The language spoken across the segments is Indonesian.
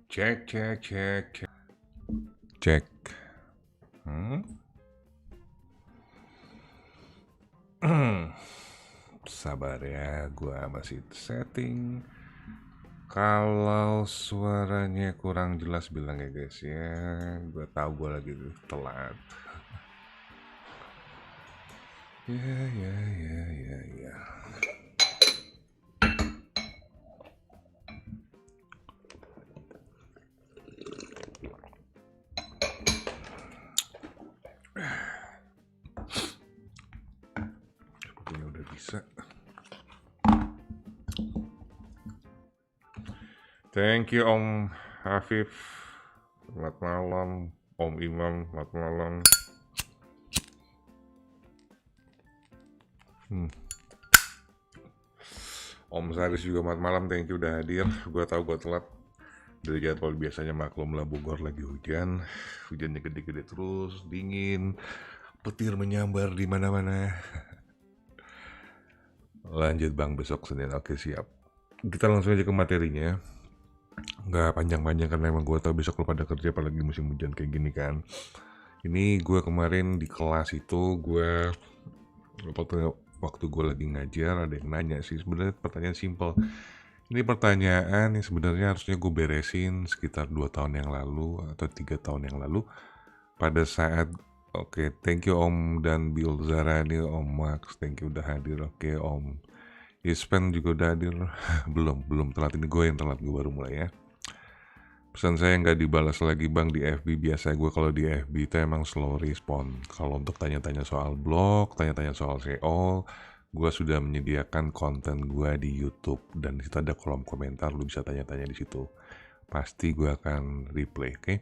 Cek, cek, cek, cek. Cek. Hmm? Sabar ya, gua masih setting. Kalau suaranya kurang jelas bilang ya guys ya. Gua tahu gua lagi telat. Ya. Sepertinya udah bisa. Thank you Om Hafif. Selamat malam. Om Imam, selamat malam. Om Saris juga selamat malam, thank you udah hadir. Gua tahu gua telat dari jadwal biasanya, maklum lah Bogor lagi hujan. Hujannya gede-gede terus, dingin, petir menyambar di mana-mana. Lanjut Bang besok Senin, oke siap. Kita langsung aja ke materinya. Nggak panjang-panjang karena emang gue tau besok lo pada kerja apalagi musim hujan kayak gini kan. Ini gue kemarin di kelas itu waktu gue lagi ngajar ada yang nanya sih, sebenarnya pertanyaan simple. Ini pertanyaan yang sebenarnya harusnya gue beresin sekitar 2 tahun yang lalu atau 3 tahun yang lalu pada saat thank you Om dan Bill Zarani, Om Max, thank you udah hadir. Oke, Om Ispen juga udah hadir. belum telat, ini gue yang telat, gue baru mulai ya. Pesan saya nggak dibalas lagi Bang di FB. Biasa gue kalau di FB itu emang slow respon. Kalau untuk tanya-tanya soal blog, tanya-tanya soal SEO, gue sudah menyediakan konten gue di YouTube dan di situ ada kolom komentar, lu bisa tanya-tanya di situ. Pasti gue akan reply, oke?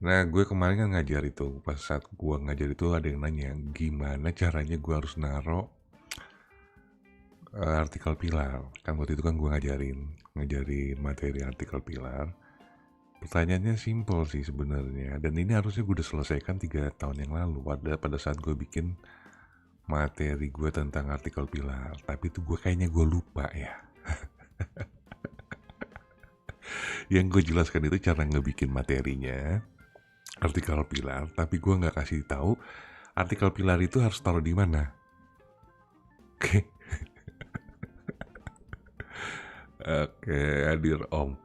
Nah, gue kemarin kan ngajar itu. Pas saat gue ngajar itu ada yang nanya, gimana caranya gue harus naro artikel pilar. Kan waktu itu kan gue ngajarin materi artikel pilar. Pertanyaannya simple sih sebenarnya, dan ini harusnya gue udah selesaikan 3 tahun yang lalu pada saat gue bikin materi gue tentang artikel pilar, tapi itu kayaknya gue lupa ya. Yang gue jelaskan itu cara ngebikin materinya artikel pilar, tapi gue nggak kasih tahu artikel pilar itu harus taruh di mana. Oke, hadir Om.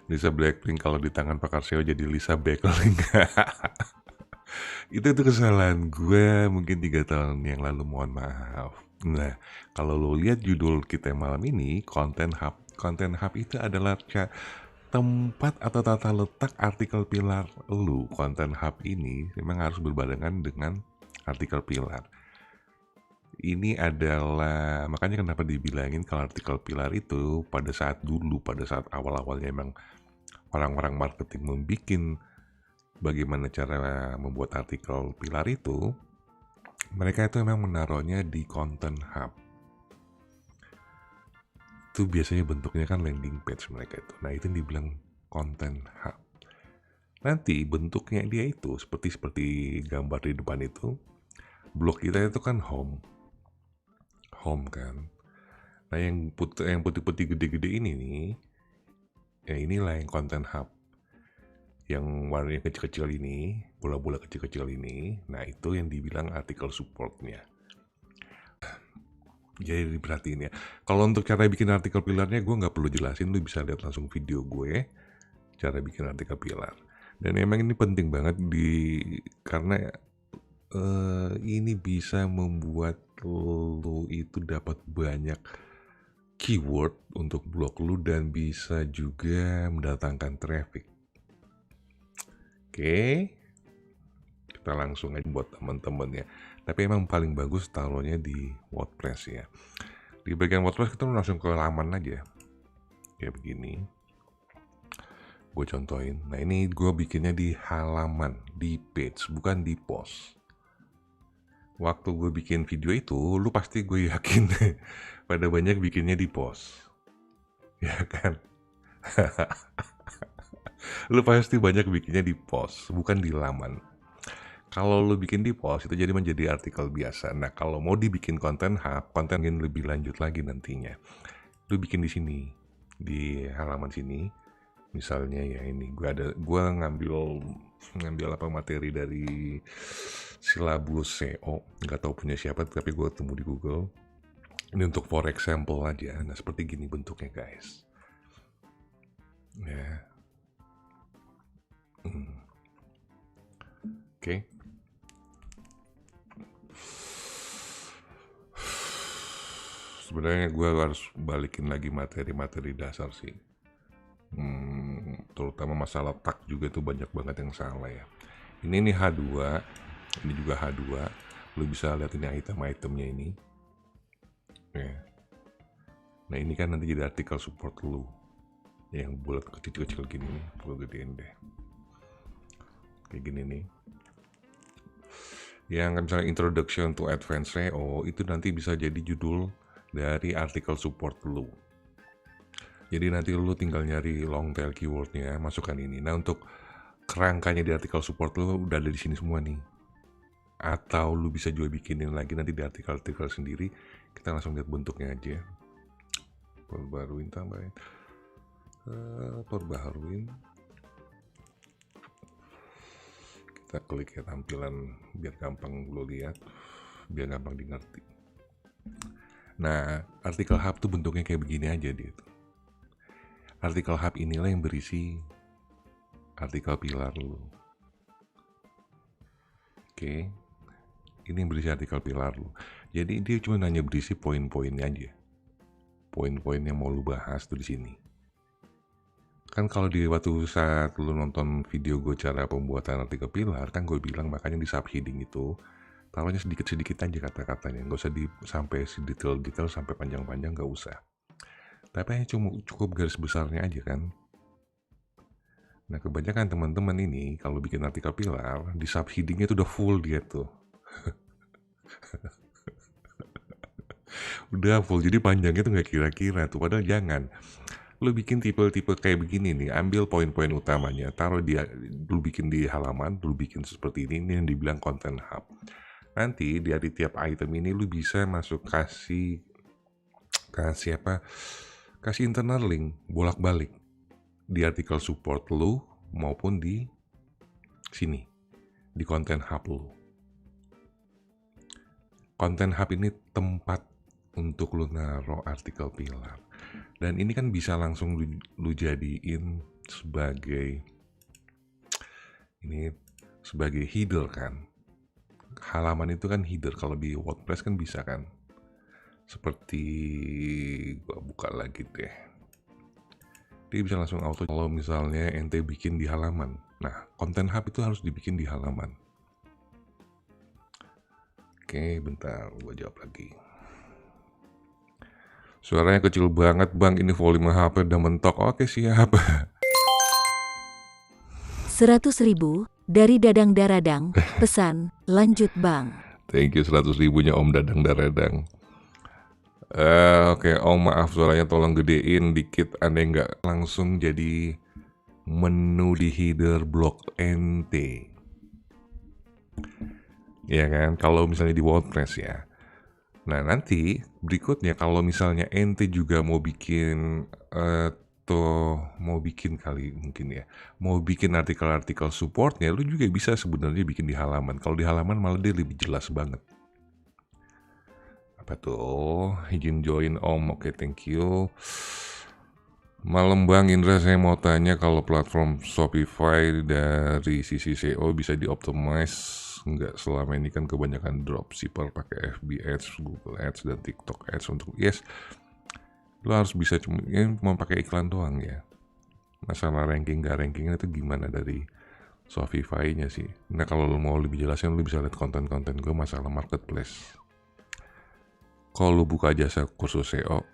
Lisa Blackpink kalau di tangan pakar SEO jadi Lisa Backlink. itu kesalahan gue mungkin 3 tahun yang lalu, mohon maaf. Nah, kalau lo lihat judul kita malam ini, Content Hub. Content Hub itu adalah tempat atau tata letak artikel pilar lu. Content Hub ini memang harus berbarengan dengan artikel pilar. Ini adalah, makanya kenapa dibilangin kalau artikel pilar itu pada saat awal-awalnya emang orang-orang marketing membuat bagaimana cara membuat artikel pilar itu, mereka itu memang menaruhnya di Content Hub. Itu biasanya bentuknya kan landing page mereka itu. Nah, itu yang dibilang Content Hub. Nanti bentuknya dia itu seperti gambar di depan itu. Blog kita itu kan home kan. Nah, yang putih-putih gede-gede ini nih, ya inilah yang Content Hub. Yang warnanya kecil-kecil ini, bola-bola kecil-kecil ini, nah itu yang dibilang artikel supportnya. Jadi diperhatiin ya. Kalau untuk cara bikin artikel pilarnya gue nggak perlu jelasin, lu bisa lihat langsung video gue cara bikin artikel pilar. Dan emang ini penting banget karena ini bisa membuat lu itu dapat banyak keyword untuk blog lu dan bisa juga mendatangkan traffic. Oke, kita langsung aja buat teman-teman ya. Tapi emang paling bagus taruhnya di WordPress ya. Di bagian WordPress kita langsung ke laman aja. Kayak begini. Gue contohin. Nah, ini gue bikinnya di halaman, di page, bukan di post. Waktu gue bikin video itu, lu pasti gue yakin pada banyak bikinnya di post. Ya kan? Lu pasti banyak bikinnya di post, bukan di laman. Kalau lu bikin di post itu jadi menjadi artikel biasa. Nah, kalau mau dibikin konten hub, konten yang lebih lanjut lagi nantinya, lu bikin di sini, di halaman sini. Misalnya ya ini gue ngambil apa materi dari silabus SEO, nggak tahu punya siapa tapi gue temu di Google. Ini untuk for example aja. Nah seperti gini bentuknya guys. Ya. Oke. Sebenarnya gue harus balikin lagi materi-materi dasar sih. Terutama masalah tag juga tuh banyak banget yang salah ya. Ini nih H2, ini juga H2. Lu bisa lihat ini item-itemnya ini. Ya. Nah ini kan nanti jadi artikel support lu. Yang bulat kecil-kecil gini nih, gue gedein deh. Kayak gini nih. Yang misalnya Introduction to Advanced SEO itu nanti bisa jadi judul dari artikel support lu. Jadi nanti lu tinggal nyari long tail keywordnya, masukkan ini. Nah untuk kerangkanya di artikel support lu udah ada di sini semua nih. Atau lu bisa juga bikinin lagi nanti di artikel-artikel sendiri. Kita langsung lihat bentuknya aja. Perbaharuin, tambahin. Perbaharuin. Kita klik ya tampilan biar gampang lu lihat, biar gampang di ngerti. Nah, artikel hub tuh bentuknya kayak begini aja dia tuh. Artikel hub inilah yang berisi artikel pilar lu. Oke. Ini yang berisi artikel pilar lu. Jadi dia cuma hanya berisi poin-poinnya aja. Poin-poin yang mau lu bahas tuh di sini. Kan kalau di waktu saat lu nonton video gue cara pembuatan artikel pilar, kan gue bilang makanya di subheading itu taruhnya sedikit-sedikit aja kata-katanya, nggak usah sampai detail-detail sampai panjang-panjang, nggak usah. Tapi hanya cukup garis besarnya aja kan. Nah kebanyakan teman-teman ini kalau bikin artikel pilar di subheadingnya itu udah full dia tuh. Udah full, jadi panjangnya tuh nggak kira-kira tuh. Padahal jangan. Lu bikin tipe-tipe kayak begini nih, ambil poin-poin utamanya, taruh lu bikin di halaman, lu bikin seperti ini yang dibilang content hub. Nanti di tiap item ini lu bisa masuk kasih internal link bolak-balik di artikel support lu maupun di sini di content hub lu. Content hub ini tempat untuk lu naruh artikel pilar. Dan ini kan bisa langsung lu jadiin sebagai header kan. Halaman itu kan header, kalau di WordPress kan bisa kan. Seperti gua buka lagi deh. Dia bisa langsung auto kalau misalnya ente bikin di halaman. Nah, content hub itu harus dibikin di halaman. Oke, bentar, gua jawab lagi. Suaranya kecil banget bang, ini volume HP udah mentok. Oke siap. 100.000 dari Dadang Daradang, pesan, lanjut bang. Thank you 100.000-nya Om Dadang Daradang. Oke, Om maaf suaranya tolong gedein dikit, aneh nggak langsung jadi menu di header blog NT. Ya kan, kalau misalnya di WordPress ya. Nah nanti berikutnya kalau misalnya ente juga mau bikin mau bikin artikel-artikel supportnya, lu juga bisa sebenarnya bikin di halaman. Kalau di halaman malah dia lebih jelas banget. Apa tuh? Izin join Om, oke thank you. Malam Bang Indra, saya mau tanya kalau platform Shopify dari sisi SEO bisa dioptimize nggak? Selama ini kan kebanyakan dropshipper pakai FB Ads, Google Ads, dan TikTok Ads untuk lo harus bisa cuma pakai iklan doang ya. Masalah ranking nggak rankingnya itu gimana dari Shopify-nya sih. Nah kalau lo mau lebih jelasnya lo bisa lihat konten-konten gue masalah marketplace. Kalau lo buka jasa kursus SEO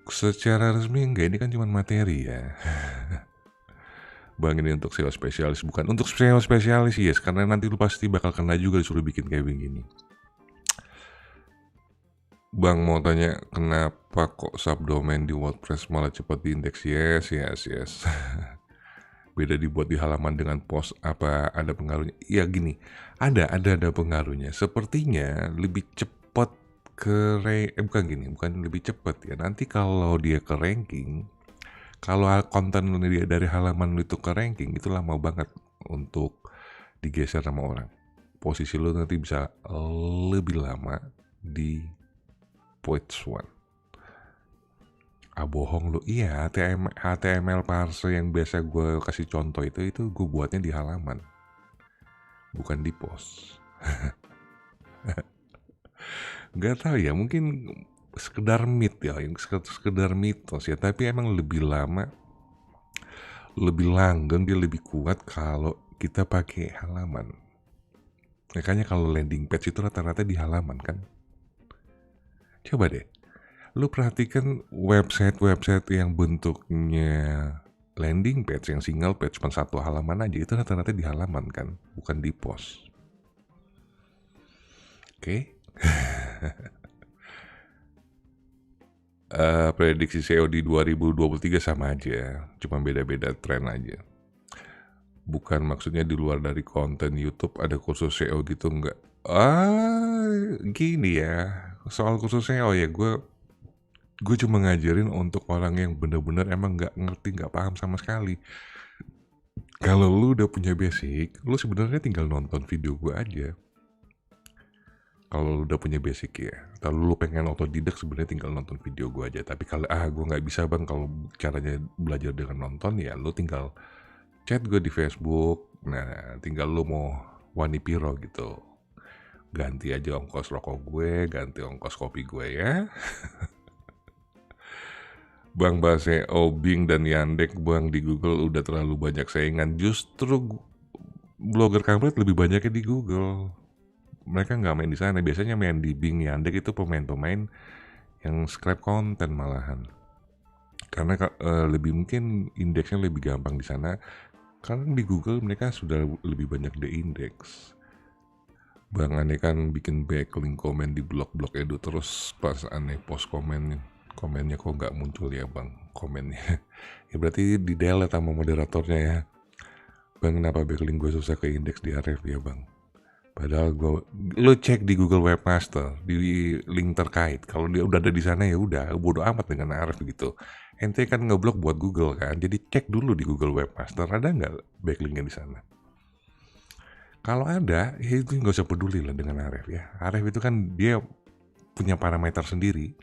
secara resmi enggak, ini kan cuma materi ya. Bang ini untuk SEO spesialis, bukan untuk SEO spesialis, yes, karena nanti lu pasti bakal kena juga disuruh bikin kayak begini. Bang mau tanya kenapa kok subdomain di WordPress malah cepat diindeks? Yes. Beda dibuat di halaman dengan post, apa ada pengaruhnya? Ya gini, ada pengaruhnya. Sepertinya lebih cepat bukan lebih cepat ya. Nanti kalau dia ke ranking Kalau konten lu dari halaman lu itu ke ranking, itu lama banget untuk digeser sama orang. Posisi lu nanti bisa lebih lama di page 1. Bohong lu. Iya, HTML parser yang biasa gue kasih contoh itu gue buatnya di halaman, bukan di post. Gak tahu ya, mungkin sekedar sekedar mitos ya, tapi emang lebih lama, lebih langgeng, dia lebih kuat kalau kita pakai halaman. Makanya kalau landing page itu rata-rata di halaman kan. Coba deh, lu perhatikan website yang bentuknya landing page, yang single page, cuma satu halaman aja, itu rata-rata di halaman kan, bukan di post. Oke. Prediksi SEO di 2023 sama aja, cuma beda-beda tren aja. Bukan maksudnya di luar dari konten YouTube ada kursus SEO gitu, enggak. Gini ya, soal kursus SEO ya, gue cuma ngajarin untuk orang yang bener-bener emang nggak ngerti, nggak paham sama sekali. Kalau lu udah punya basic, lu sebenarnya tinggal nonton video gue aja. Kalau lu udah punya basic ya, kalau lu pengen otodidak sebenarnya tinggal nonton video gue aja. Tapi kalau gue nggak bisa bang, kalau caranya belajar dengan nonton ya, lu tinggal chat gue di Facebook. Nah, tinggal lu mau wani piro gitu, ganti aja ongkos rokok gue, ganti ongkos kopi gue ya. Bang SEO, Bing dan Yandex bang di Google udah terlalu banyak saingan. Justru blogger kampret lebih banyaknya di Google. Mereka nggak main di sana. Biasanya main di Bing, Yandex itu pemain-pemain yang scrap konten malahan. Karena lebih mungkin indeksnya lebih gampang di sana. Karena di Google mereka sudah lebih banyak de-index. Bang Ane kan bikin backlink komen di blog-blog Edu, terus pas Ane post komennya kok nggak muncul ya bang komennya. Ya berarti di delete sama moderatornya ya. Bang, kenapa backlink gue susah ke indeks di Ahref ya bang? Padahal lo cek di Google Webmaster di link terkait. Kalau dia udah ada di sana ya udah, bodo amat dengan Ahref gitu. Ente kan ngeblok buat Google kan, jadi cek dulu di Google Webmaster ada nggak backlinknya di sana. Kalau ada, ya itu nggak usah peduli lah dengan Ahref ya. Ahref itu kan dia punya parameter sendiri.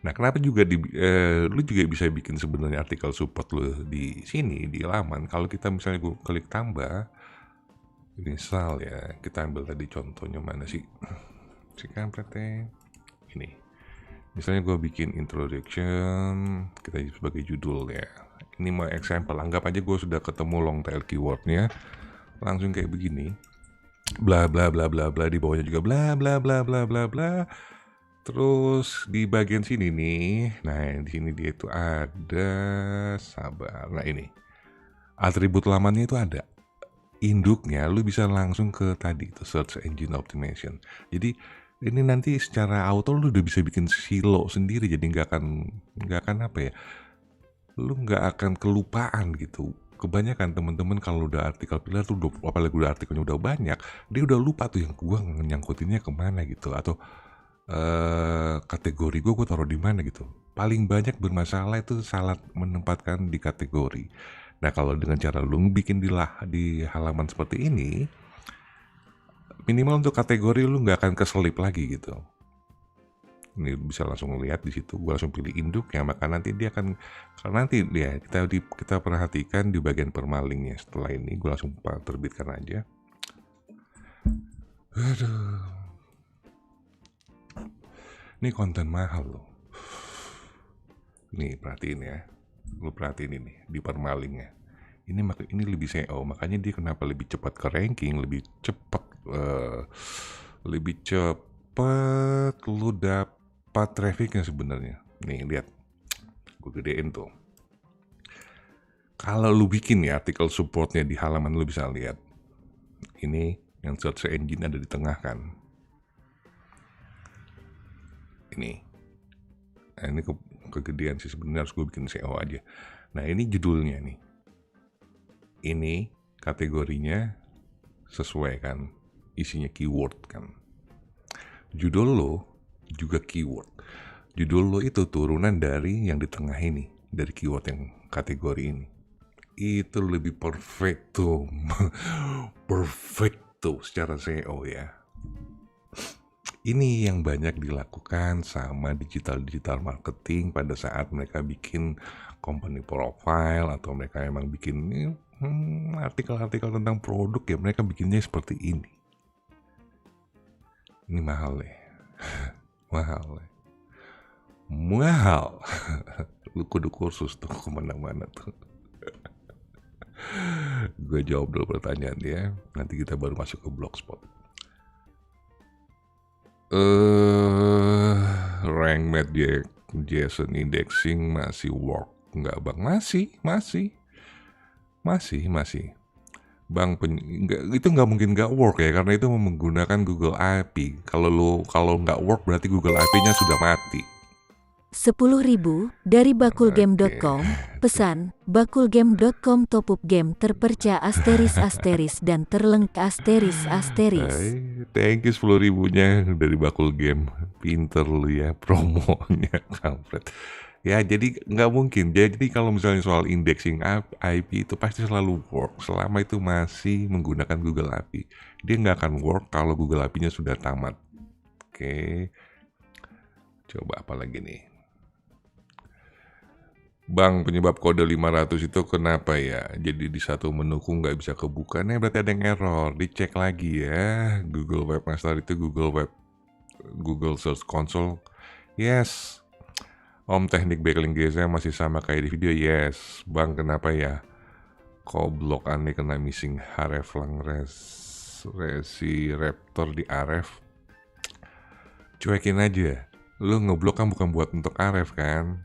Nah, kenapa juga lu juga bisa bikin sebenarnya artikel support lu di sini di laman. Kalau kita misalnya gue klik tambah, misal ya, kita ambil tadi contohnya mana sih? Si kampretnya ini. Misalnya gue bikin introduction, kita sebagai judul ya. Ini mau example, anggap aja gue sudah ketemu long tail keywordnya, langsung kayak begini. Bla bla bla bla bla, di bawahnya juga bla bla bla bla bla bla. Terus di bagian sini nih, nah di sini dia itu ada sabar. Nah ini atribut lamannya itu ada. Induknya lu bisa langsung ke tadi itu search engine optimization. Jadi ini nanti secara auto lu udah bisa bikin silo sendiri, jadi nggak akan apa ya, lu nggak akan kelupaan gitu. Kebanyakan temen-temen kalau udah artikel pilar tuh apalagi udah artikelnya udah banyak, dia udah lupa tuh yang gua nyangkutinnya kemana gitu, atau kategori gue taruh di mana gitu. Paling banyak bermasalah itu salah menempatkan di kategori. Nah, kalau dengan cara lu bikin di halaman seperti ini, minimal untuk kategori lu nggak akan keselip lagi gitu. Ini bisa langsung lihat di situ. Gue langsung pilih induknya, maka nanti dia akan, nanti ya kita perhatikan di bagian permalingnya. Setelah ini gue langsung terbitkan aja. Aduh. Ini konten mahal loh. Nih perhatiin ya. Lu perhatiin ini di permalingnya. Ini lebih SEO, makanya dia kenapa lebih cepat ke ranking, lebih cepat lu dapat trafficnya sebenarnya. Nih lihat, gue gedein tuh. Kalau lu bikin ya artikel supportnya di halaman, lu bisa lihat. Ini yang search engine ada di tengah kan. Ini. Nah, ini kegedean sih sebenarnya, harus gue bikin SEO aja. Nah ini judulnya nih. Ini kategorinya sesuai kan, isinya keyword kan. Judul lo juga keyword. judul lo itu turunan dari yang di tengah ini, dari keyword yang kategori ini. Itu lebih perfecto perfecto secara SEO ya. Ini yang banyak dilakukan sama digital marketing pada saat mereka bikin company profile atau mereka emang bikin artikel-artikel tentang produk ya, mereka bikinnya seperti ini. Ini mahal ya. Mahal. Lu kudu kursus tuh kemana-mana tuh. Gue jawab dulu pertanyaan ya, nanti kita baru masuk ke blogspot. Rank Math JSON indexing masih work nggak bang? Masih. Bang, itu nggak mungkin nggak work ya, karena itu menggunakan Google API. Kalau nggak work berarti Google API-nya sudah mati. 10.000 dari bakulgame.com. Pesan, bakulgame.com top up game terpercaya ** dan terlengkap ***. Thank you 10.000-nya dari Bakul Game. Pinter lu ya promonya, kampret. Ya jadi nggak mungkin. Jadi kalau misalnya soal indexing IP itu pasti selalu work selama itu masih menggunakan Google API. Dia nggak akan work kalau Google API-nya sudah tamat. Oke. Coba apa lagi nih? Bang, penyebab kode 500 itu kenapa ya? Jadi di satu menuku nggak bisa kebuka. Nih berarti ada yang error. Dicek lagi ya. Google Webmaster itu Google Search Console. Yes. Om, teknik backlink GSM masih sama kayak di video. Yes. Bang, kenapa ya? Kok blok aneh kena missing hreflang resi raptor di ref? Cuekin aja. Lu ngeblok kan bukan buat untuk ref kan?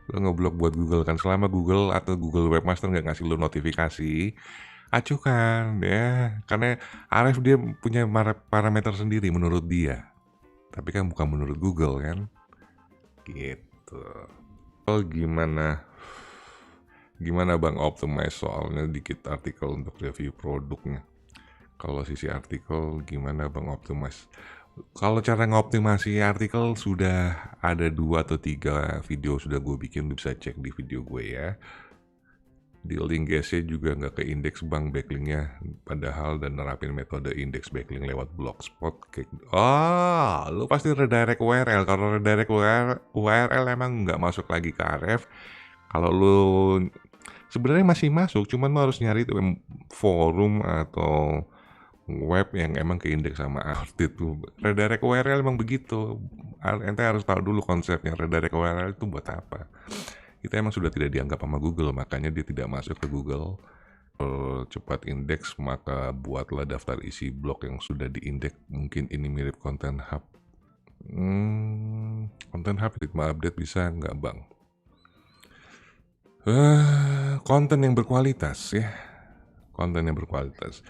Lu ngeblok buat Google kan. Selama Google atau Google Webmaster nggak ngasih lu notifikasi, acuhkan ya. Karena ref dia punya parameter sendiri menurut dia. Tapi kan bukan menurut Google kan. Gitu. Oh, gimana Bang optimize soalnya dikit artikel untuk review produknya. Kalau sisi artikel gimana Bang optimize? Kalau cara ngoptimasi artikel sudah ada 2 atau 3 video sudah gue bikin, bisa cek di video gue ya. Di link GC juga nggak ke indeks Bang backlinknya, padahal dan nerapin metode indeks backlink lewat blogspot. Lu pasti redirect URL. Kalau redirect URL emang nggak masuk lagi ke ref. Kalau lu sebenarnya masih masuk, cuman lu harus nyari forum atau web yang emang keindeks sama artit tuh. Redirect URL emang begitu. Ente harus tahu dulu konsepnya redirect URL itu buat apa. Kita emang sudah tidak dianggap sama Google, makanya dia tidak masuk ke Google. Cepat indeks, maka buatlah daftar isi blog yang sudah diindeks. Mungkin ini mirip Content Hub. Content Hub ritme update bisa nggak Bang? Konten yang berkualitas ya. Konten yang berkualitas.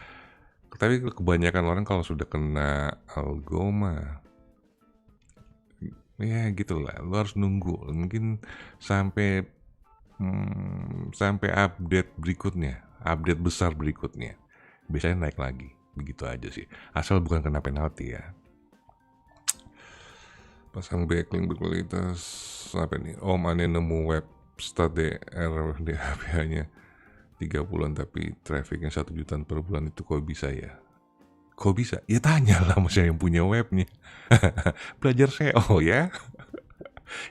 Tapi kebanyakan orang kalau sudah kena algo mah ya gitulah, lu harus nunggu mungkin sampai update berikutnya, update besar berikutnya, biasanya naik lagi. Begitu aja sih, asal bukan kena penalti ya. Pasang backlink berkualitas apa nih? Om, aneh nemu web start DR di HPH-nya 3 bulan tapi trafficnya 1 jutaan per bulan, itu kok bisa ya? Kok bisa? Ya tanyalah sama yang punya webnya. Belajar SEO ya.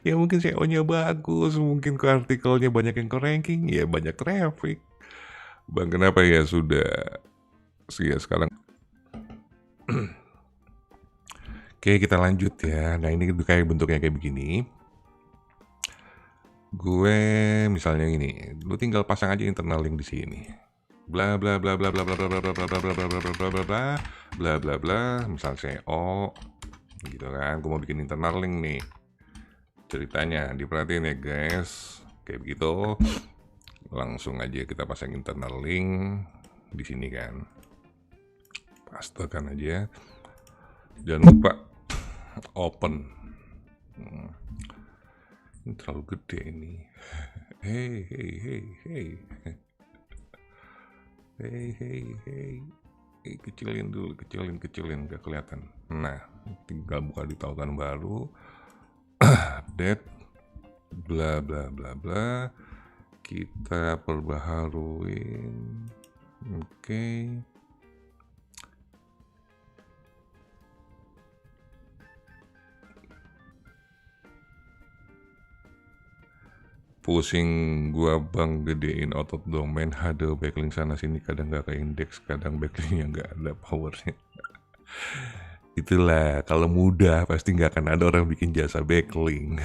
Ya mungkin SEO-nya bagus, mungkin ke artikelnya banyak yang ke ranking, ya banyak traffic. Bang, kenapa ya sudah sekarang? Oke, kita lanjut ya. Nah, ini kayak bentuknya kayak begini. Gue misalnya gini, lu tinggal pasang aja internal link di sini. Bla bla bla bla bla bla bla bla bla bla bla bla bla bla bla bla bla, misal SEO gitu kan. Gue mau bikin internal link nih. Ceritanya diperhatiin ya guys, kayak begitu. Langsung aja kita pasang internal link di sini kan. Pastekan aja. Jangan lupa open. Ini terlalu gede ini. Hey, kecilin dulu, kecilin, gak kelihatan. Nah, tinggal buka di tautan baru, update bla bla bla bla, kita perbaharuin. Oke. Pusing gua bang gedein otot domain, ada backlink sana sini, kadang nggak ke indeks, kadang backlinknya nggak ada powernya. Itulah, kalau mudah pasti nggak akan ada orang bikin jasa backlink.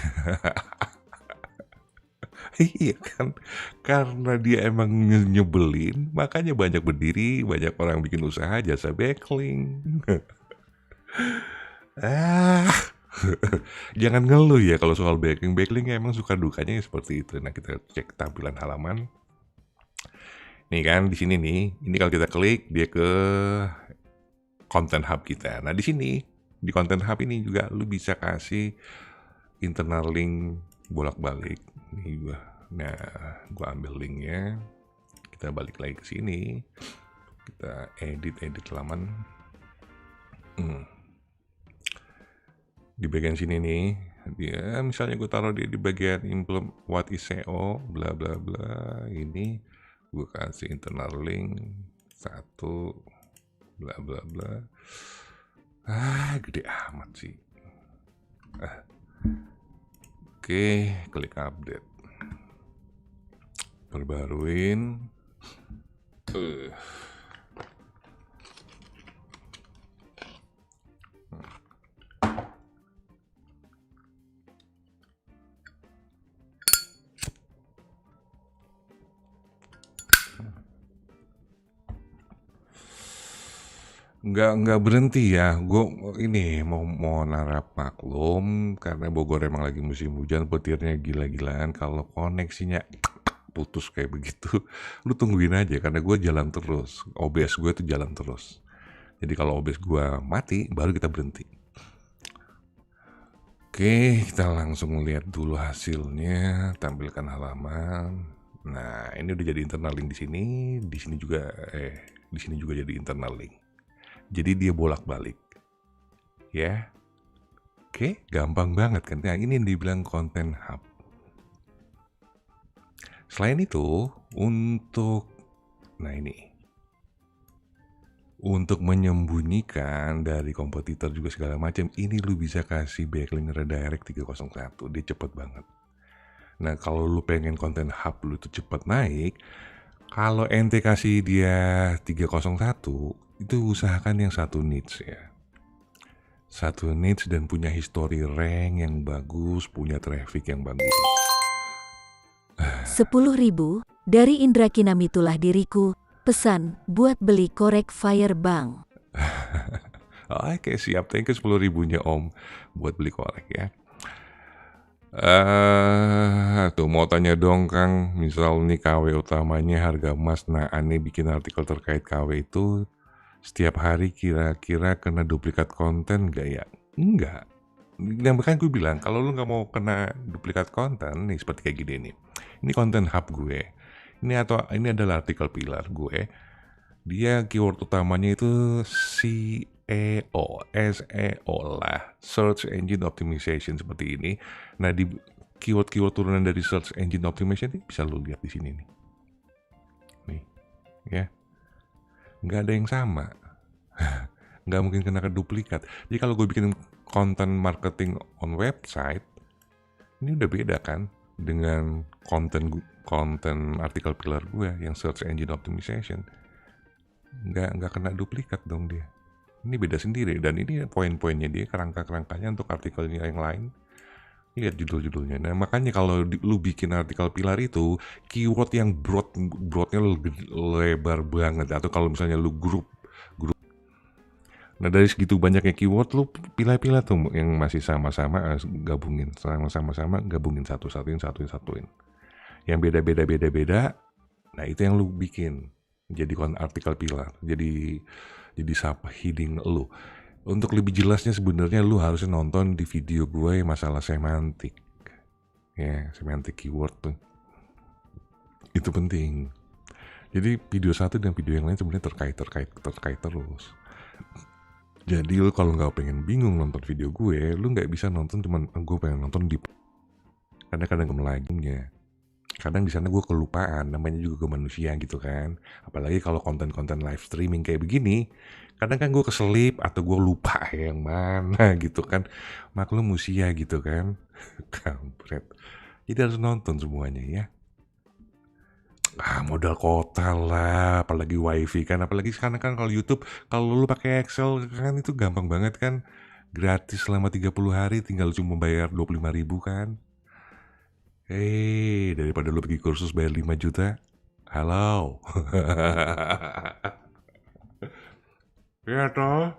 Iya kan, karena dia emang nyebelin, makanya banyak berdiri, banyak orang bikin usaha jasa backlink. Jangan ngeluh ya kalau soal backlink. Backlink emang suka dukanya seperti itu. Nah, kita cek tampilan halaman. Nih kan di sini nih. Ini kalau kita klik dia ke Content Hub kita. Nah, di sini di Content Hub ini juga lu bisa kasih internal link bolak-balik. Nih gua ambil linknya. Kita balik lagi ke sini. Kita edit halaman. Di bagian sini nih, dia misalnya gue taruh dia di bagian implement what is SEO bla bla bla, ini gue kasih internal link 1 bla bla bla. Gede amat sih. Oke, klik update, perbaruin. Nggak berhenti ya. Gue ini mau narap maklum karena Bogor emang lagi musim hujan, petirnya gila-gilaan. Kalau koneksinya putus kayak begitu, lu tungguin aja karena gue jalan terus. OBS gue tuh jalan terus. Jadi kalau OBS gue mati, baru kita berhenti. Oke, kita langsung lihat dulu hasilnya. Tampilkan halaman. Nah, ini udah jadi internal link di sini. Di sini juga jadi internal link. Jadi dia bolak-balik. Ya. Oke, gampang banget kan. Nah, ini yang dibilang Content Hub. Selain itu, untuk menyembunyikan dari kompetitor juga segala macam, ini lu bisa kasih backlink redirect 301. Dia cepet banget. Nah, kalau lu pengen Content Hub lu tuh cepet naik, kalau ente kasih dia 301, itu usahakan yang satu niche ya. Satu niche dan punya history rank yang bagus, punya traffic yang bagus. 10.000 dari Indra Kinamitulah diriku. Pesan buat beli korek Firebank. Oke, siap. Thank you 10.000-nya Om buat beli korek ya. Tuh mau tanya dong Kang, misal nih KW utamanya harga emas. Nah, aneh bikin artikel terkait KW itu setiap hari kira-kira kena duplikat konten gak ya? Enggak. Yang bahkan gue bilang, kalau lu gak mau kena duplikat konten, nih seperti kayak gini nih. Ini konten hub gue. Ini adalah artikel pilar gue. Dia keyword utamanya itu SEO lah, Search Engine Optimization seperti ini. Nah, di keyword-keyword turunan dari Search Engine Optimization ini bisa lu lihat di sini nih. Nih, ya. Nggak ada yang sama. Nggak mungkin kena duplikat. Jadi kalau gue bikin konten marketing on website, ini udah beda kan dengan konten artikel pilar gue yang Search Engine Optimization. Nggak kena duplikat dong dia. Ini beda sendiri, dan ini poin-poinnya dia, kerangka-kerangkanya untuk artikelnya yang lain. Lihat judul-judulnya. Nah, makanya kalau lu bikin artikel pilar itu, keyword yang broadnya lebar banget. Atau kalau misalnya lu grup. Nah, dari segitu banyaknya keyword, lu pilih-pilih tuh yang masih sama-sama gabungin. Sama-sama gabungin satuin. Yang beda-beda. Nah, itu yang lu bikin. Jadi artikel pilar. Jadi subheading lu. Untuk lebih jelasnya sebenarnya lu harusnya nonton di video gue masalah semantik. Ya, semantik keyword tuh. Itu penting. Jadi video satu dan video yang lain sebenarnya terkait terus. Jadi lu kalau nggak pengen bingung nonton video gue, lu nggak bisa nonton cuman gue pengen nonton di. Kadang-kadang lagi kadang di sana gue kelupaan, namanya juga gue manusia gitu kan. Apalagi kalau konten-konten live streaming kayak begini, kadang kan gue keselip atau gue lupa yang mana gitu kan. Maklum usia gitu kan. Kampret. Jadi harus nonton semuanya ya. Modal kota lah, apalagi wifi kan, apalagi sekarang kan kalau YouTube, kalau lu pakai Excel kan itu gampang banget kan, gratis selama 30 hari, tinggal cuma bayar 25.000 kan. Daripada lu pergi kursus bayar 5 juta, halo. Ya toh.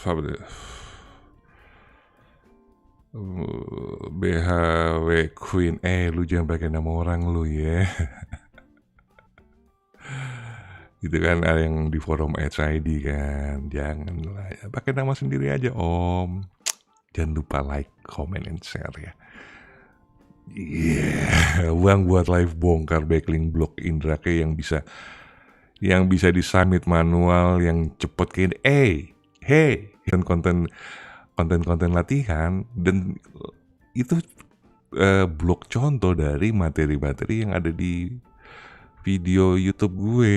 Apa tuh? BHW Queen, lu jangan pakai nama orang lu ya. Gitu kan, ada yang di forum HID kan, janganlah ya, pakai nama sendiri aja om. Jangan lupa like, comment, and share ya. Uang buat live bongkar backlink blog Indra ke yang bisa di-submit manual, yang cepet kayak dan konten latihan, dan itu blog contoh dari materi-materi yang ada di video YouTube gue.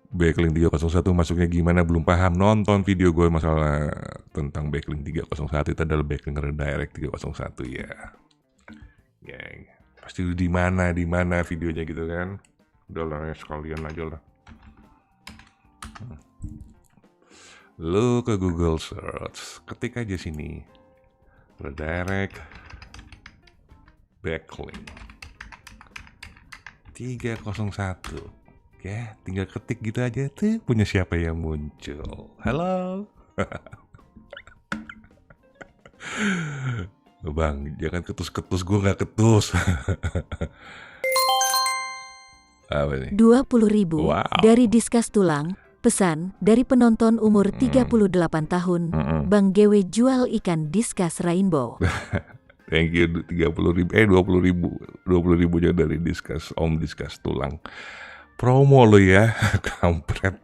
Backlink 301 masuknya gimana belum paham, nonton video gue masalah tentang backlink 301. Itu adalah backlink redirect 301 ya. Pasti di mana videonya gitu kan. Udah lah sekalian aja lah. Lu ke Google search, ketik aja sini redirect backlink 301. Ya, tinggal ketik gitu aja tuh, punya siapa yang muncul. Halo. Bang, jangan ketus-ketus, gue gak ketus. Apa nih? 20.000 Wow. dari Diskas Tulang. Pesan dari penonton umur 38 tahun. Bang Gewe jual ikan Diskas Rainbow. Thank you, 30.000, 20.000 aja dari Diskas, Om Diskas Tulang. Promo lo ya, kampret.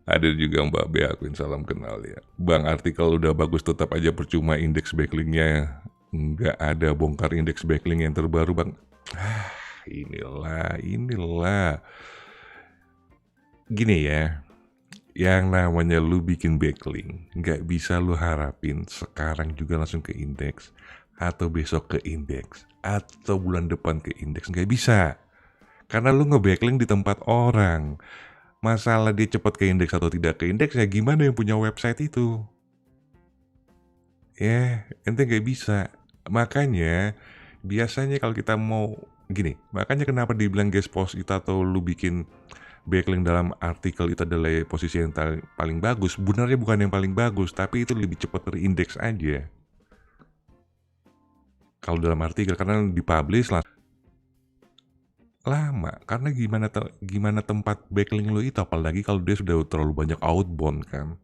Ada juga Mbak Bea Queen, salam kenal ya. Bang, artikel udah bagus, tetap aja percuma indeks backlinknya. Nggak ada bongkar indeks backlink yang terbaru bang. Inilah. Gini ya, yang namanya lu bikin backlink, nggak bisa lu harapin sekarang juga langsung ke indeks, atau besok ke indeks, atau bulan depan ke indeks. Nggak bisa. Karena lu nge-backlink di tempat orang. Masalah dia cepat ke indeks atau tidak ke indeks, ya gimana yang punya website itu? Ya, ente nggak bisa. Makanya, biasanya kalau kita mau gini, makanya kenapa dibilang guest post itu atau lu bikin backlink dalam artikel itu adalah posisi yang paling bagus. Sebenarnya bukan yang paling bagus, tapi itu lebih cepat terindeks aja. Kalau dalam artikel, karena dipublish lama, karena gimana tempat backlink lo itu, apalagi kalau dia sudah terlalu banyak outbound kan.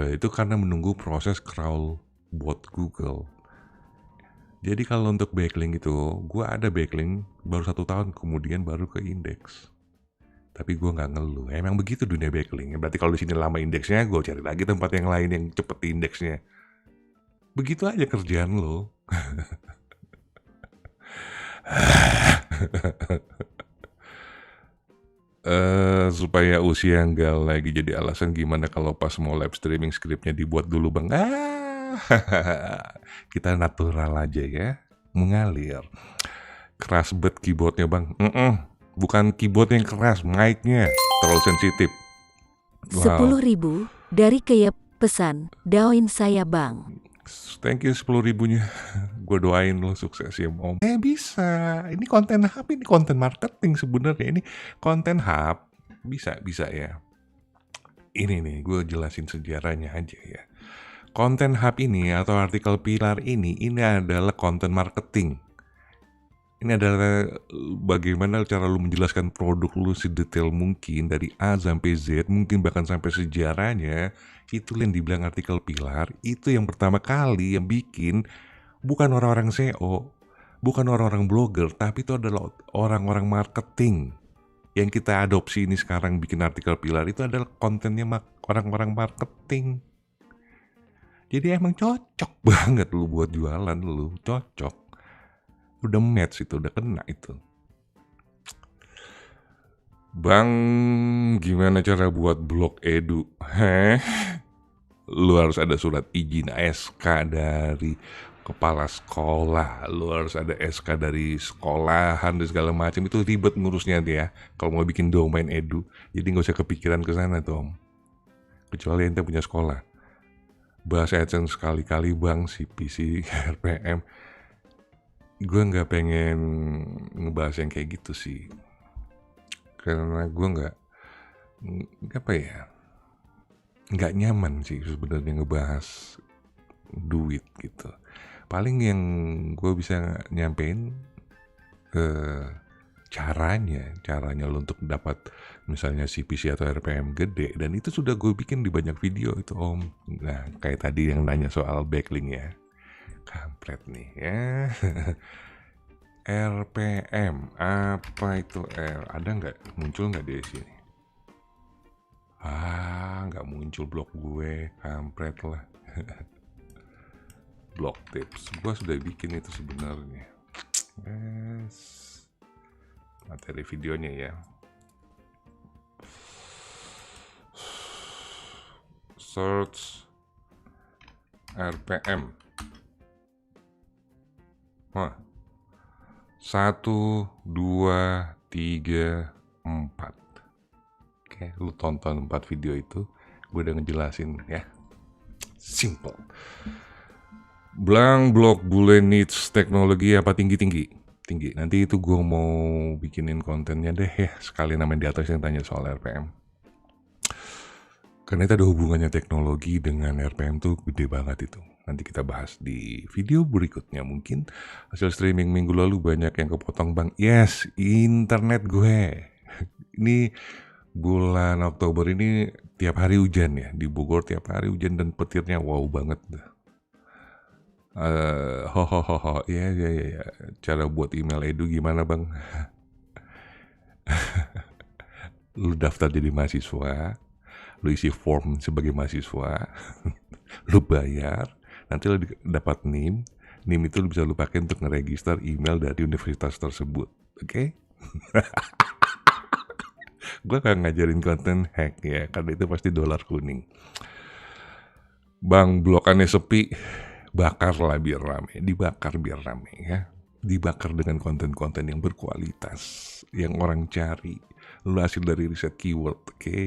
Itu karena menunggu proses crawl buat Google. Jadi kalau untuk backlink itu, gue ada backlink baru 1 tahun kemudian baru ke indeks. Tapi gue nggak ngeluh. Emang begitu dunia backlink. Berarti kalau di sini lama indeksnya, gue cari lagi tempat yang lain yang cepet indeksnya. Begitu aja kerjaan lo. Supaya usia nggak lagi jadi alasan, gimana kalau pas mau live streaming skripnya dibuat dulu bang. Kita natural aja ya, mengalir. Keras bet keyboardnya bang. Bukan keyboard yang keras, mic-nya terlalu sensitif. 10.000 dari Keyep. Pesan, doain saya bang. Thank you 10.000-nya. Gue doain lo sukses ya om. Bisa. Ini konten hub, ini konten marketing sebenarnya. Ini konten hub. Bisa ya. Ini nih, gue jelasin sejarahnya aja ya. Konten hub ini atau artikel pilar ini adalah konten marketing. Ini adalah bagaimana cara lu menjelaskan produk lu sedetail mungkin dari A sampai Z, mungkin bahkan sampai sejarahnya. Itu yang dibilang artikel pilar, itu yang pertama kali yang bikin bukan orang-orang SEO, bukan orang-orang blogger, tapi itu adalah orang-orang marketing. Yang kita adopsi ini sekarang bikin artikel pilar itu adalah kontennya orang-orang marketing. Jadi emang cocok banget lu buat jualan, lu cocok. Udah match itu, udah kena itu. Bang, gimana cara buat blog edu? Lu harus ada surat izin SK dari kepala sekolah, lu harus ada SK dari sekolahan dan segala macam. Itu ribet ngurusnya dia kalau mau bikin domain edu. Jadi nggak usah kepikiran ke sana tuh, Om. Kecuali ente punya sekolah. Bahas AdSense sekali-kali bang, CPC, RPM. Gue nggak pengen ngebahas yang kayak gitu sih, karena gue nggak nyaman sih sebenarnya ngebahas duit gitu. Paling yang gue bisa nyampein caranya lo untuk dapat misalnya CPC atau RPM gede, dan itu sudah gue bikin di banyak video itu, Om. Nah, kayak tadi yang nanya soal backlink ya, kampret nih ya. RPM apa itu? Ada nggak, muncul nggak di sini? Nggak muncul blog gue, kampret lah. Blog tips gue sudah bikin itu sebenarnya. Materi videonya ya. Search RPM. 1, 2, 3, 4. Oke, lu tonton 4 video itu. Gue udah ngejelasin ya. Simple. Blog bule needs teknologi apa tinggi. Nanti itu gue mau bikinin kontennya deh ya. Sekali namanya di atas yang tanya soal RPM. Karena itu ada hubungannya teknologi dengan RPM tuh gede banget itu. Nanti kita bahas di video berikutnya mungkin. Hasil streaming minggu lalu banyak yang kepotong bang. Yes, internet gue. Ini bulan Oktober ini tiap hari hujan ya. Di Bogor tiap hari hujan dan petirnya wow banget. Ya. Cara buat email edu gimana bang? Lu daftar jadi mahasiswa, lu isi form sebagai mahasiswa, lu bayar, nanti lu dapat NIM itu lu bisa lu pakai untuk ngeregister email dari universitas tersebut, oke? Gue gak ngajarin konten hack ya, karena itu pasti dolar kuning. Bang, blokannya sepi, bakarlah biar rame, dibakar biar rame ya. Dibakar dengan konten-konten yang berkualitas, yang orang cari. Lu hasil dari riset keyword, oke?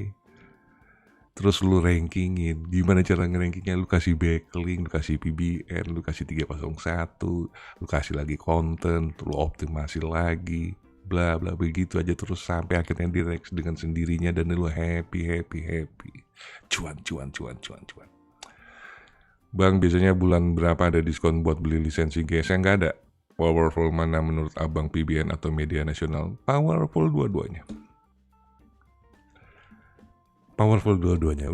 Terus lu rankingin. Gimana cara ngerankingnya? Lu kasih backlink, lu kasih PBN, lu kasih 301, lu kasih lagi konten, lu optimasi lagi, bla bla begitu aja terus sampai akhirnya di-rank dengan sendirinya dan lu happy. Cuan. Bang, biasanya bulan berapa ada diskon buat beli lisensi GSM? Nggak ada. Powerful mana menurut abang, PBN atau media nasional? Powerful dua-duanya.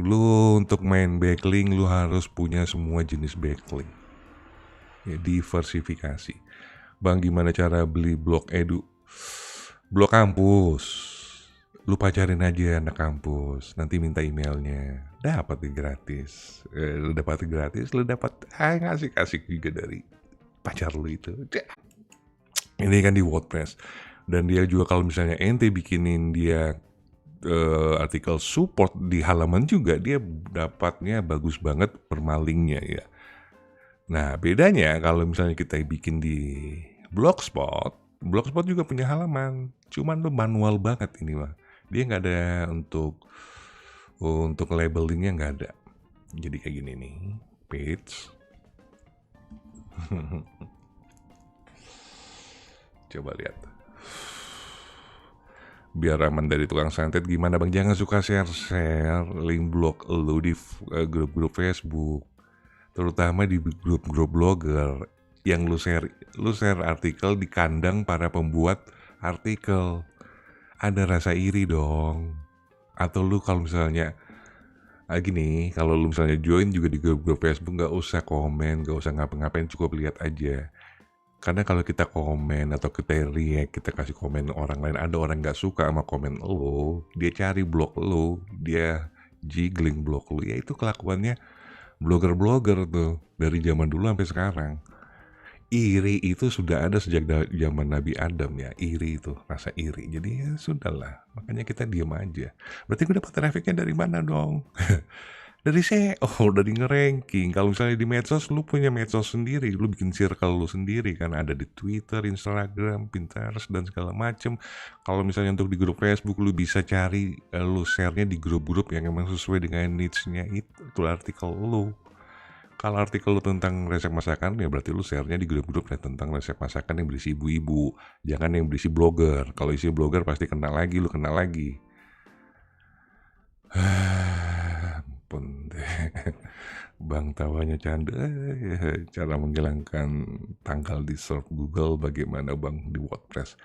Lu untuk main backlink lu harus punya semua jenis backlink ya, diversifikasi. Bang, gimana cara beli blog edu? Blog kampus, lu pacarin aja anak kampus, nanti minta emailnya, dapat gratis. Lu dapat gratis, lu dapat ngasih juga dari pacar lu itu. Ini kan di WordPress, dan dia juga kalau misalnya ente bikinin dia artikel support di halaman juga, dia dapatnya bagus banget permalingnya ya. Nah, bedanya kalau misalnya kita bikin di Blogspot juga punya halaman, cuman lu manual banget ini mah. Dia nggak ada untuk labelingnya, nggak ada. Jadi kayak gini nih, page. Coba lihat. Biar aman dari tukang santet gimana bang? Jangan suka share link blog lu di grup-grup Facebook, terutama di grup-grup blogger yang lu share artikel di kandang para pembuat artikel. Ada rasa iri dong. Atau lu kalau misalnya gini, kalau lu misalnya join juga di grup-grup Facebook, nggak usah komen, nggak usah ngapa-ngapain, cukup lihat aja. Karena kalau kita komen atau kita react, kita kasih komen orang lain, ada orang nggak suka sama komen lo, dia cari blog lo, dia jiggling blog lo, ya itu kelakuannya blogger-blogger tuh dari zaman dulu sampai sekarang. Iri itu sudah ada sejak zaman Nabi Adam ya, iri itu, rasa iri. Jadi ya sudahlah, makanya kita diem aja. Berarti gue dapat trafficnya dari mana dong? Dari SEO, dari nge-ranking. Kalau misalnya di medsos, lu punya medsos sendiri, lu bikin circle lu sendiri kan, ada di Twitter, Instagram, Pinterest dan segala macem. Kalau misalnya untuk di grup Facebook, lu bisa cari, lu share-nya di grup-grup yang emang sesuai dengan niche-nya itu artikel lu. Kalau artikel lu tentang resep masakan, ya berarti lu share-nya di grup-grup ya tentang resep masakan yang berisi ibu-ibu, jangan yang berisi blogger. Kalau isi blogger pasti kena lagi, lu kena lagi. Ampun deh. Bang tawanya canda. Cara menghilangkan tanggal di search Google bagaimana bang di WordPress.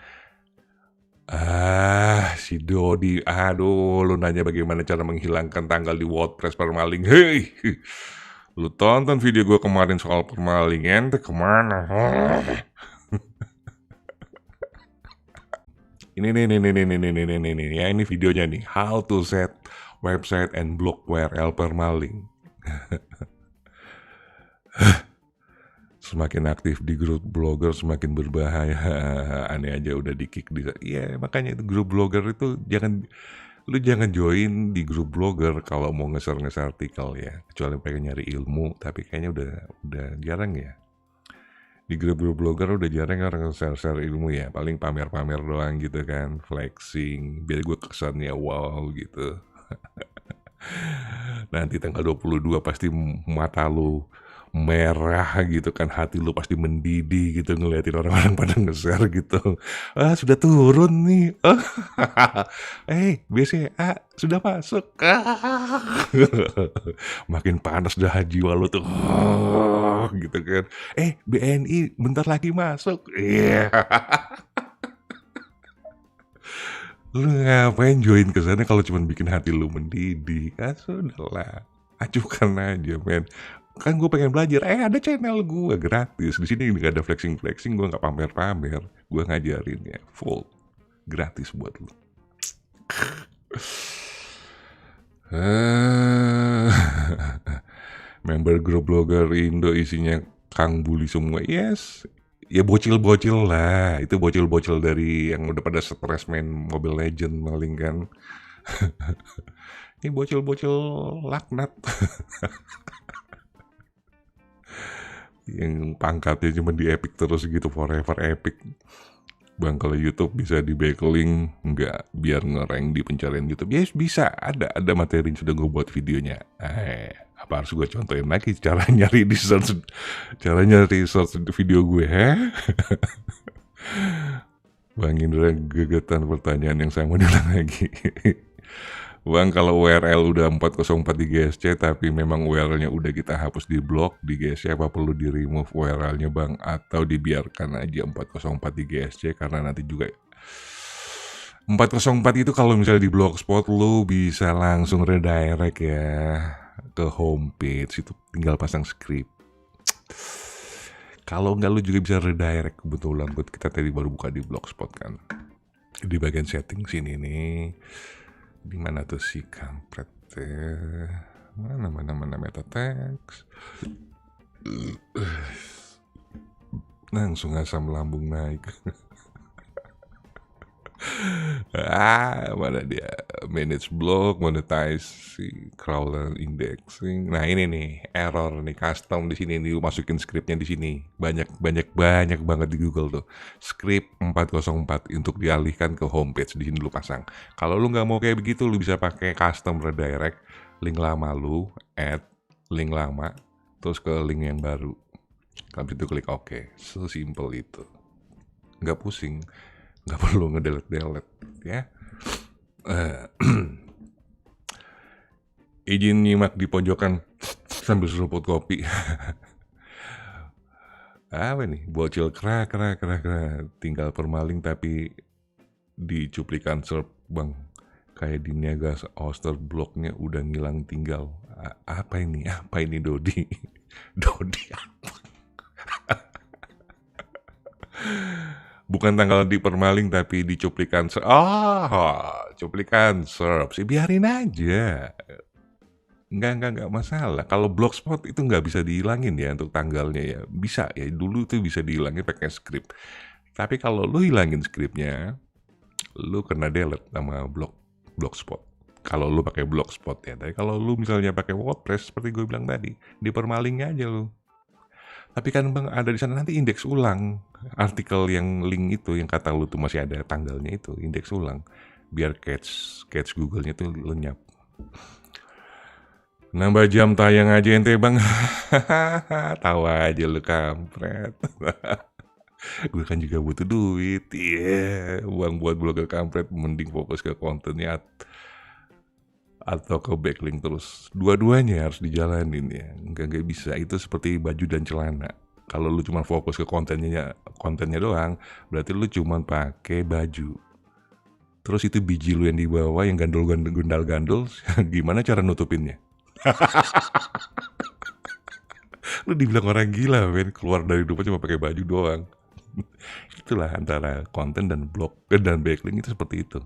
Si Dodi. Aduh, lu nanya bagaimana cara menghilangkan tanggal di WordPress permaling. Hei, lu tonton video gue kemarin soal permaling, ente kemana? Ini ya, ini videonya nih. How to set website and block URL permaling. Semakin aktif di grup blogger semakin berbahaya. Aneh aja udah di-kick di. Iya, makanya itu grup blogger itu lu jangan join di grup blogger kalau mau nge-share artikel ya. Kecuali pengen nyari ilmu, tapi kayaknya udah jarang ya. Di grup-grup blogger udah jarang orang share ilmu ya. Paling pamer-pamer doang gitu kan, flexing, biar gue kesannya wow gitu. Nanti tanggal 22 pasti mata lu merah gitu kan, hati lu pasti mendidih gitu ngeliatin orang-orang pada nge-share gitu. Sudah turun nih. BCA sudah masuk. Makin panas dah jiwa lu tuh. Gitu kan. BNI bentar lagi masuk. Iya. Lu ngapain join ke sana kalau cuma bikin hati lu mendidih? Sudahlah. Acuhkan aja, men. Kan gue pengen belajar, ada channel gue gratis. Di sini nggak ada flexing, gue nggak pamer-pamer. Gue ngajarin ya, full. Gratis buat lu. Member grup blogger Indo isinya Kang Bully semua. Yes, ya bocil-bocil lah. Itu bocil-bocil dari yang udah pada stres main Mobile Legend maling kan. Ini bocil-bocil laknat. Yang pangkatnya cuma di epic terus gitu, forever epic. Bang, kalau YouTube bisa di backlink nggak biar nge-rank di pencarian YouTube? Yes, bisa. Ada materi yang sudah gue buat videonya. Apa harus gue contohin lagi cara nyari search video gue? Bang Indra gegetan pertanyaan yang sama diulang lagi. Bang, kalau URL udah 404 di GSC tapi memang URL-nya udah kita hapus di blog di GSC, apa perlu di remove URL-nya bang? Atau dibiarkan aja 404 di GSC karena nanti juga 404 itu kalau misalnya di blogspot lu bisa langsung redirect ya ke homepage, itu tinggal pasang script. Kalau nggak lu juga bisa redirect, kebetulan kita tadi baru buka di blogspot kan. Di bagian setting sini nih. Di mana tuh si kampret mana meta teks, langsung asam lambung naik. Mana dia, manage blog, monetize, crawler indexing. Nah ini nih error nih, custom di sini nih, masukin scriptnya di sini. Banyak banget di Google tuh. Script 404 untuk dialihkan ke homepage, di sini lu pasang. Kalau lu nggak mau kayak begitu, lu bisa pakai custom redirect, link lama lu add link lama terus ke link yang baru. Habis itu klik OK. Sesimpel itu. Nggak pusing. Nggak perlu ngedelete ya. Izin nyimak di pojokan sambil seruput kopi. Apa nih? Bocil kera. Tinggal permaling tapi di cuplikan serp bang. Kayak di Niaga hoster blognya udah ngilang tinggal. Apa ini Dodi? Dodi apa? Bukan tanggal dipermaling tapi dicuplikan cuplikan serp sih, biarin aja. Nggak masalah. Kalau Blogspot itu nggak bisa dihilangin ya untuk tanggalnya ya. Bisa ya, dulu tuh bisa dihilangin pakai script. Tapi kalau lu hilangin scriptnya, lu kena delete sama Blogspot. Kalau lu pakai Blogspot ya. Tapi kalau lu misalnya pakai WordPress seperti gue bilang tadi, dipermalingnya aja lu. Tapi kan bang ada di sana nanti indeks ulang artikel yang link itu yang kata lu tuh masih ada tanggalnya itu, indeks ulang biar catch Google-nya tuh lenyap. Nambah jam tayang aja ente bang. Tawa aja lu kampret. Gue kan juga butuh duit. Uang buat blogger kampret, mending fokus ke kontennya atau ke backlink terus. Dua-duanya harus dijalanin ya. Nggak bisa. Itu seperti baju dan celana. Kalau lu cuma fokus ke kontennya doang, berarti lu cuma pakai baju. Terus itu biji lu yang di bawah yang gandul-gandul, gimana cara nutupinnya? Lu dibilang orang gila, men. Keluar dari rumah cuma pakai baju doang. Itulah antara konten dan blog dan backlink itu seperti itu.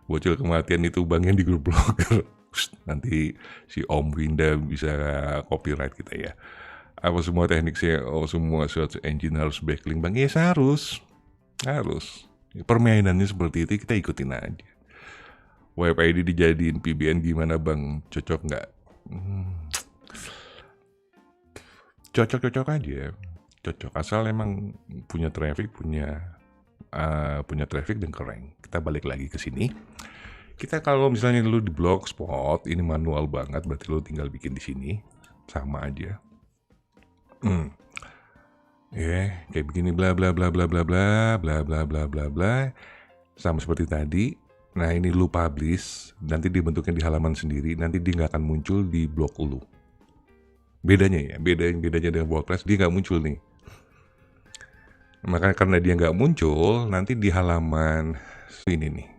Bocil kematian itu bang yang di grup blogger. Nanti si Om Winda bisa copyright kita ya. Apa semua teknik semua search engine harus backlink bang? Yes, harus. Permainannya seperti itu, kita ikutin aja. Web ID dijadiin PBN gimana bang? Cocok nggak? Cocok aja. Cocok asal emang punya traffic, punya traffic dan keren. Kita balik lagi ke sini. Kita kalau misalnya lu di Blogspot ini manual banget, berarti lu tinggal bikin di sini sama aja. Kayak begini bla bla bla bla bla bla bla bla bla bla bla, sama seperti tadi. Nah ini lu publish, nanti dibentuknya di halaman sendiri, nanti dia nggak akan muncul di blog lu. Bedanya dengan WordPress, dia nggak muncul nih. Maka karena dia nggak muncul, nanti di halaman ini nih,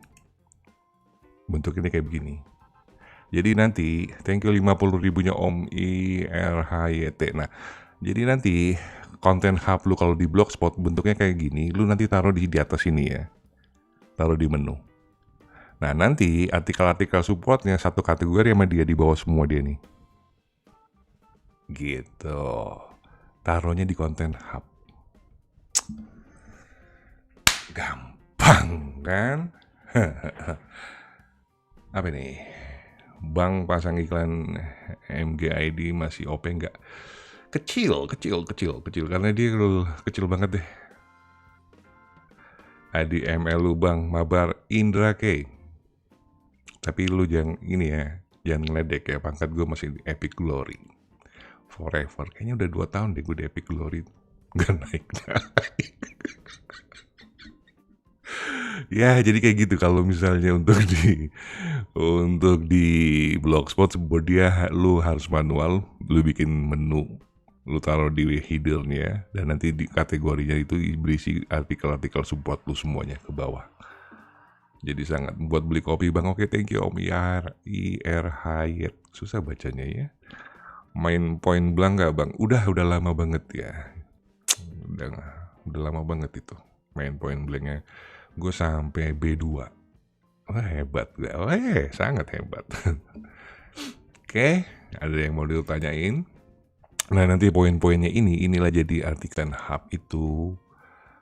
bentuknya kayak begini. Jadi nanti, thank you 50.000-nya Om IRHYT. Nah, jadi nanti konten hub lu kalau di Blogspot bentuknya kayak gini, lu nanti taruh di atas sini ya. Taruh di menu. Nah, nanti artikel-artikel supportnya satu kategori sama dia di bawah semua dia nih. Gitu. Taruhnya di konten hub. Gampang kan? Apa nih? Bang pasang iklan MGID masih OP nggak? Kecil karena dia kecil banget deh. Adi ML lu bang, mabar Indra K. Tapi lu jangan ini ya, jangan ngeledek ya, pangkat gue masih di Epic Glory forever. Kayaknya udah 2 tahun deh gue di Epic Glory, nggak naik. Ya jadi kayak gitu kalau misalnya untuk di Blogspot buat dia lu harus manual, lu bikin menu, lu taruh di headernya, dan nanti di kategorinya itu berisi artikel-artikel support lu semuanya ke bawah. Jadi sangat buat beli kopi bang, oke thank you Om IRHYT, susah bacanya ya. Main point blank gak bang? Udah lama banget ya. Udah lama banget itu main point blanknya. Gue sampai B2. Wah hebat gak? Sangat hebat. Oke, ada yang mau ditanyain? Nah nanti poin-poinnya inilah jadi artikel hub itu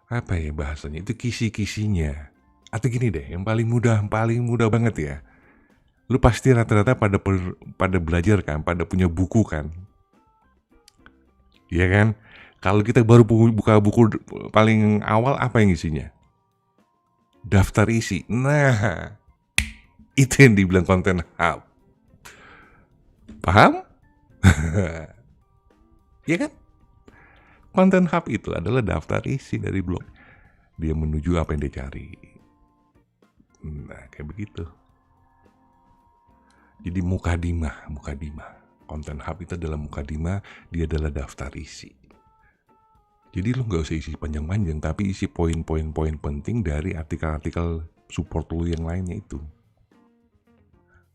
apa ya bahasanya, itu kisi-kisinya. Atau gini deh, yang paling mudah banget ya. Lu pasti rata-rata pada belajar kan, pada punya buku kan. Iya kan? Kalau kita baru buka buku paling awal, apa yang isinya? Daftar isi. Nah, itu yang dibilang konten hub. Paham? Iya kan? Konten hub itu adalah daftar isi dari blog. Dia menuju apa yang dia cari. Nah, kayak begitu. Jadi mukadimah. Konten hub itu adalah mukadimah, dia adalah daftar isi. Jadi lu gak usah isi panjang-panjang, tapi isi poin-poin penting dari artikel-artikel support lu yang lainnya itu.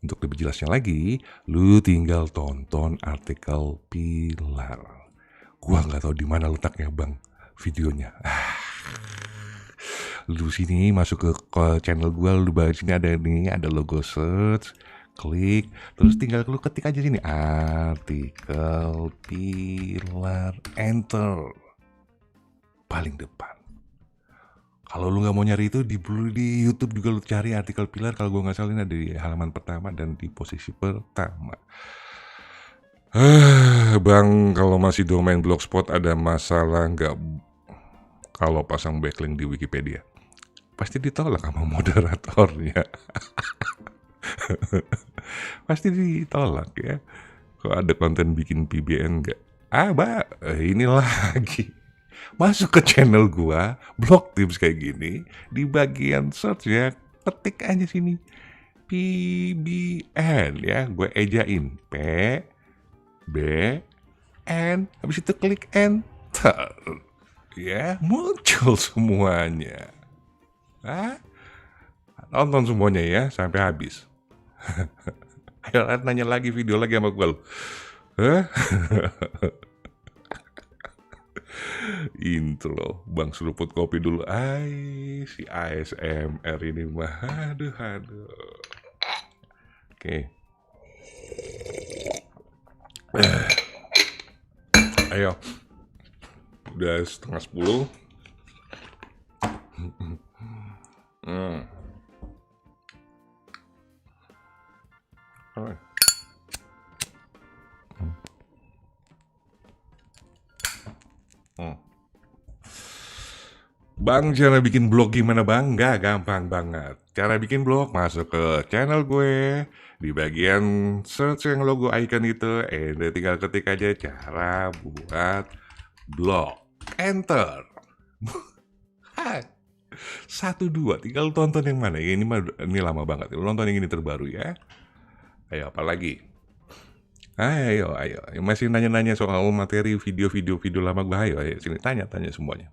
Untuk lebih jelasnya lagi, lu tinggal tonton artikel pilar. Gua gak tahu di mana letaknya bang. videonya. Lu sini masuk ke channel gue, lu bahas sini ada nih, ada logo search, klik, terus tinggal lu ketik aja sini artikel pilar, enter, paling depan. Kalau lu nggak mau nyari itu di YouTube juga lu cari artikel pilar, kalau gue nggak salah ini ada di halaman pertama dan di posisi pertama. Bang, kalau masih domain blogspot ada masalah nggak kalau pasang backlink di Wikipedia? Pasti ditolak sama moderatornya. Pasti ditolak ya. Kalau ada konten bikin PBN nggak? Ini lagi. Masuk ke channel gua, blog tips kayak gini, di bagian search ya, ketik aja sini. PBN ya, gue ejain. P, B, N, habis itu klik enter. Ya, muncul semuanya. Nonton semuanya ya, sampai habis. Ayo nanya lagi, video lagi sama gue. Intro, Bang seruput kopi dulu. Si ASMR ini mah. Aduh. Oke. Ayo. Udah 9:30. Bang, cara bikin blog gimana bang? Nggak gampang banget. Cara bikin blog, masuk ke channel gue. Di bagian search yang logo icon itu, tinggal ketik aja cara buat blog. Enter. 1, 2, tinggal tonton yang mana. Ini lama banget. Lu nonton yang ini terbaru ya. Ayo, apa lagi? Ayo. Masih nanya-nanya soal materi video lama gue. Ayo. Sini tanya semuanya.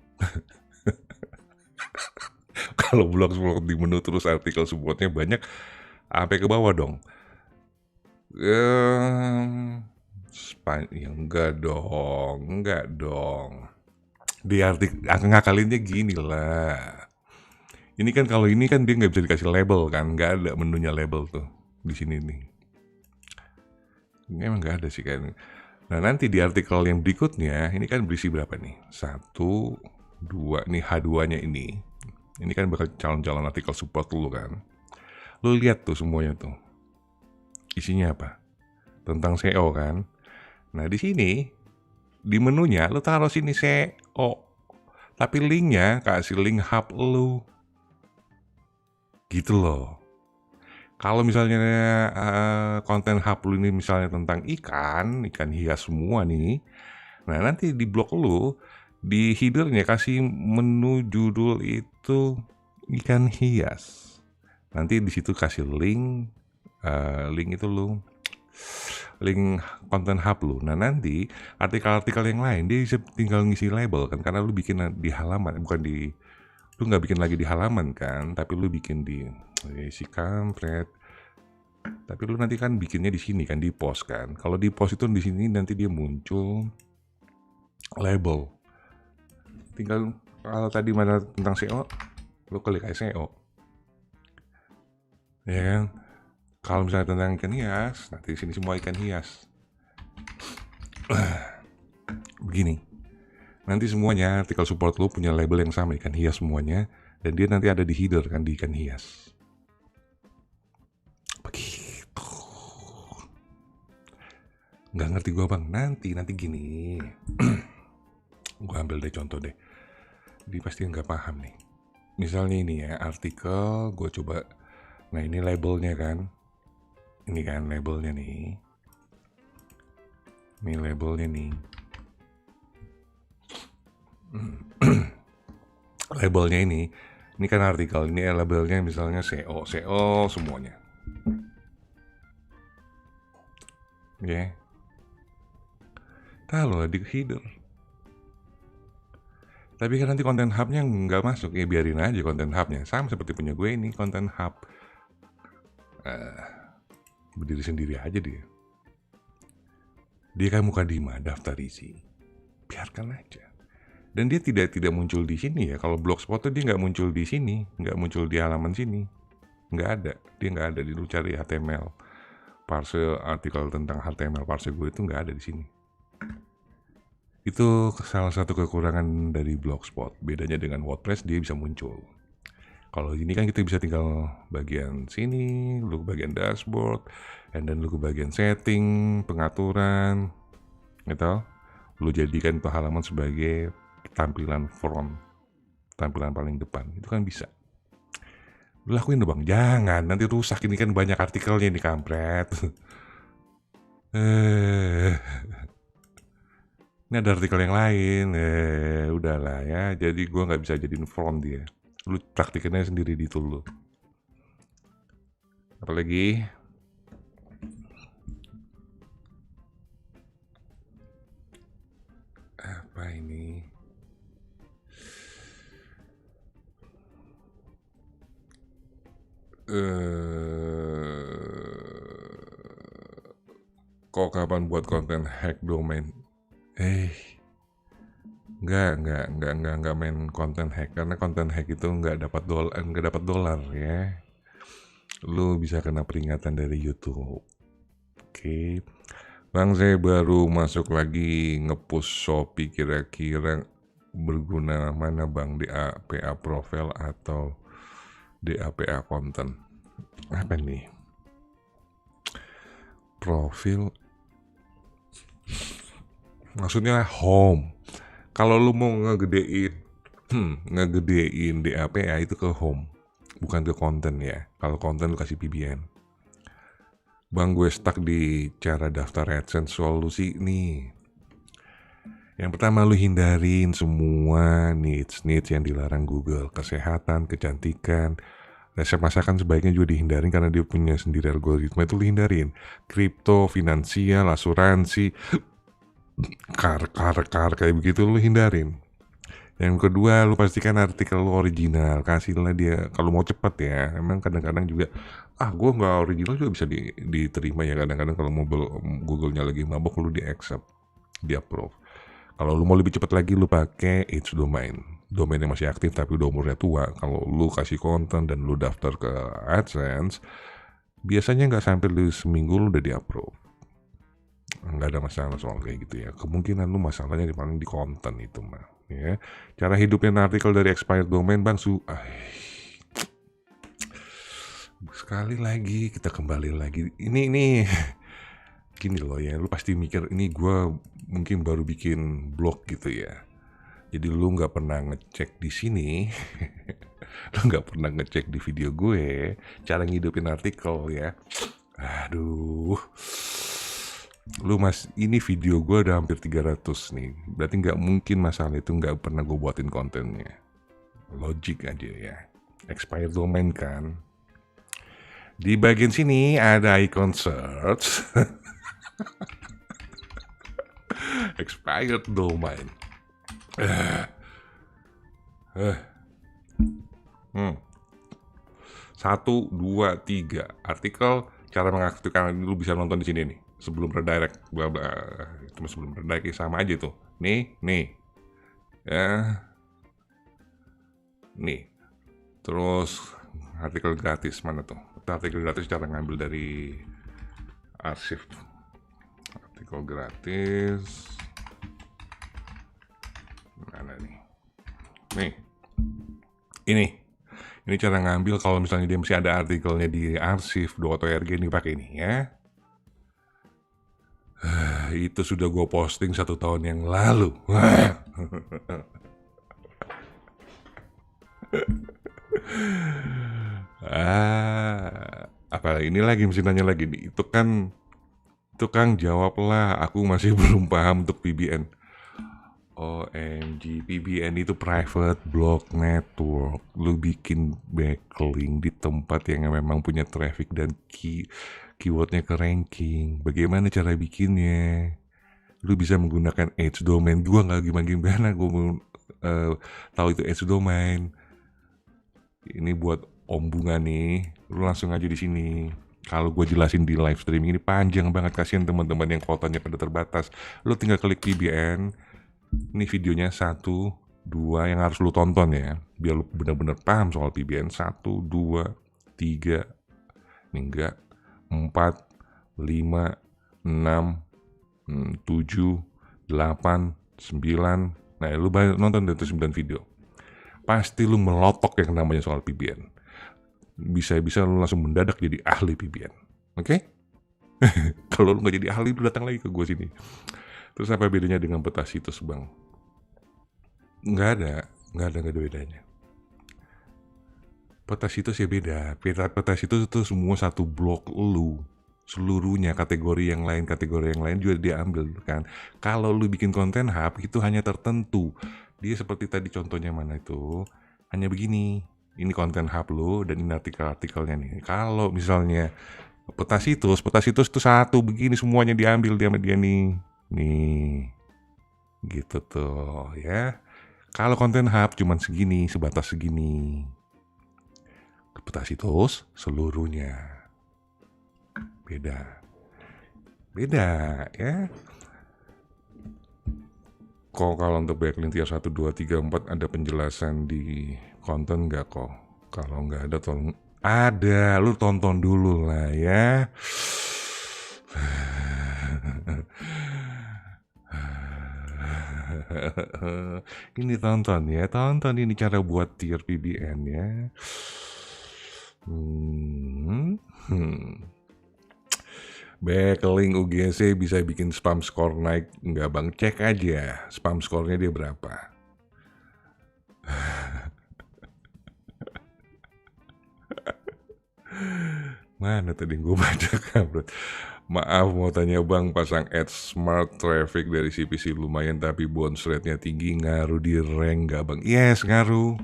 Kalau blog di menu terus artikel supportnya banyak, sampai ke bawah dong. Enggak dong. Di artikel ngakalinnya gini lah. Ini kan kalau ini kan dia nggak bisa dikasih label kan, nggak ada menunya label tuh di sini nih. Ini emang nggak ada sih kan. Nah nanti di artikel yang berikutnya ini kan berisi berapa nih? 1, 2, nih H2-nya ini. Ini kan bakal calon-calon artikel support lu kan. Lu lihat tuh semuanya tuh. Isinya apa? Tentang SEO kan. Nah di sini di menunya lu taruh sini SEO. Tapi linknya kasih link hub lu. Gitu loh. Kalau misalnya konten hub lu ini misalnya tentang ikan hias semua nih. Nah nanti di blog lu di headernya kasih menu judul itu ikan hias. Nanti di situ kasih link itu lu, link konten hub lu. Nah nanti artikel-artikel yang lain dia bisa tinggal ngisi label kan, karena lu bikin di halaman, lu nggak bikin lagi di halaman kan, tapi lu bikin di si kampret. Tapi lu nanti kan bikinnya di sini kan, di post kan. Kalau di post itu di sini nanti dia muncul label. Tinggal kalau tadi mana tentang SEO, lu klik SEO. Ya kan? Kalau misalnya tentang ikan hias, nanti di sini semua ikan hias. Begini. Nanti semuanya artikel support lu punya label yang sama, ikan hias semuanya, dan dia nanti ada di header kan, di ikan hias. Begitu. Nggak ngerti gua bang. Nanti gini. Gue ambil deh contoh deh. Dia pasti nggak paham nih. Misalnya ini ya, artikel gue coba. Nah ini labelnya kan. Ini kan labelnya nih. Ini labelnya nih. Labelnya ini kan artikel. Ini labelnya misalnya SEO semuanya. Ya. Tahu di header. Tapi kan nanti konten hubnya nggak masuk, ya biarin aja konten hubnya. Sama seperti punya gue ini, konten hub. Berdiri sendiri aja dia. Dia kan muka Dima, daftar isi. Biarkan aja. Dan dia tidak muncul di sini ya. Kalau Blogspot tuh dia nggak muncul di sini, nggak muncul di halaman sini, nggak ada. Dia nggak ada. Lu cari HTML parse, artikel tentang HTML parse gue itu nggak ada di sini. Itu salah satu kekurangan dari Blogspot. Bedanya dengan WordPress, dia bisa muncul. Kalau ini kan kita bisa tinggal bagian sini, lu ke bagian dashboard, and then lu ke bagian setting, pengaturan, gitu. Lu jadikan itu halaman sebagai tampilan front, tampilan paling depan. Itu kan bisa. Lu lakuin dong bang, jangan, nanti rusak. Ini kan banyak artikelnya nih, kampret. Ini ada artikel yang lain, udahlah ya. Jadi gue nggak bisa jadiin front dia. Lu praktikannya sendiri di tool lu. Apalagi apa ini? Kok kapan buat konten hack domain? Nggak main konten hack, karena konten hack itu nggak dapat dolar ya. Lu bisa kena peringatan dari YouTube. Oke. Bang, saya baru masuk lagi nge-push Shopee, kira-kira berguna mana bang, DAPA profile atau DAPA konten? Apa nih? Profil maksudnya home. Kalau lu mau ngegedein DAPA itu ke home, bukan ke konten ya. Kalau konten lu kasih PBN. Bang, gue stuck di cara daftar AdSense. Solusi nih. Yang pertama, lu hindarin semua needs yang dilarang Google. Kesehatan, kecantikan, resep masakan sebaiknya juga dihindarin karena dia punya sendiri algoritma, itu lu hindarin. Kripto, finansial, asuransi, kar kayak begitu lu hindarin. Yang kedua, lu pastikan artikel lu original, kasihlah dia. Kalau mau cepet ya, emang kadang-kadang juga gue nggak original juga bisa diterima ya. Kadang-kadang kalau Google-nya lagi mabok, lu di accept, di approve. Kalau lu mau lebih cepat lagi, lu pakai H-Domain. Domainnya masih aktif tapi udah umurnya tua. Kalau lu kasih konten dan lu daftar ke AdSense, biasanya nggak sampai lu seminggu lu udah di approve. Nggak ada masalah soal kayak gitu ya. Kemungkinan lu masalahnya paling di konten itu mah ya. Cara hidupin artikel dari expired domain bang, sekali lagi kita kembali lagi ini gini loh ya, lu pasti mikir ini gue mungkin baru bikin blog gitu ya, jadi lu nggak pernah ngecek di sini. Lu nggak pernah ngecek di video gue cara ngidupin artikel ya. Aduh, lu ini video gue udah hampir 300 nih, berarti nggak mungkin masalah itu nggak pernah gue buatin kontennya. Logik aja ya, expired domain kan. Di bagian sini ada icon search. Expired domain. 1, 2, 3 artikel cara mengaktifkan ini lu bisa nonton di sini nih. Sebelum redirect, bla bla. Cuma sebelum redirect sama aja tuh. Nih. Ya. Nih. Terus artikel gratis mana tuh? Artikel gratis cara ngambil dari arsip. Artikel gratis. Mana nih? Nih. Ini cara ngambil kalau misalnya dia masih ada artikelnya di arsip .org, ini pakai ini ya. Itu sudah gue posting 1 tahun yang lalu. Apa ini lagi mesti nanya lagi nih. Itu kan jawablah, aku masih belum paham untuk PBN. OMG, PBN itu private blog network. Lu bikin backlink di tempat yang memang punya traffic dan keywordnya ke ranking. Bagaimana cara bikinnya? Lu bisa menggunakan H-Domain. Gua nggak gimana gue tahu itu H-Domain. Ini buat Om Bunga nih. Lu langsung aja di sini. Kalau gue jelasin di live streaming ini panjang banget, kasihan teman-teman yang kuotanya pada terbatas. Lu tinggal klik PBN. Ini videonya 1, 2 yang harus lu tonton ya, biar lu benar-benar paham soal PBN. 1, 2, 3, ini enggak, 4, 5, 6, 7, 8, 9. Nah, lu nonton itu 9 video. Pasti lu melotok yang namanya soal PBN. Bisa-bisa lu langsung mendadak jadi ahli PBN. Oke? Kalau lu nggak jadi ahli, lu datang lagi ke gue sini. Terus apa bedanya dengan peta situs, Bang? Nggak ada bedanya. Peta situs ya beda. Peta situs itu semua satu blok lu. Seluruhnya kategori yang lain juga diambil kan. Kalau lu bikin konten hub itu hanya tertentu. Dia seperti tadi contohnya mana itu, hanya begini. Ini konten hub lu dan ini artikel-artikelnya nih. Kalau misalnya peta situs itu satu begini semuanya diambil dia sama dia nih. Nih. Gitu tuh ya. Kalau konten hub cuman segini, sebatas segini. Peta situs seluruhnya. Beda ya. Kok kalau untuk backlink tier 1, 2, 3, 4 ada penjelasan di konten nggak kok? Kalau nggak ada tolong ada, lu tonton dulu lah ya. Ini tonton ini cara buat tier PBN ya. Backlink UGC bisa bikin spam score naik nggak Bang? Cek aja spam score-nya dia berapa. Mana tadi gue baca kabar. Maaf mau tanya Bang, pasang ads smart traffic dari CPC lumayan tapi bounce rate-nya tinggi, ngaruh di rank nggak Bang? Yes, ngaruh.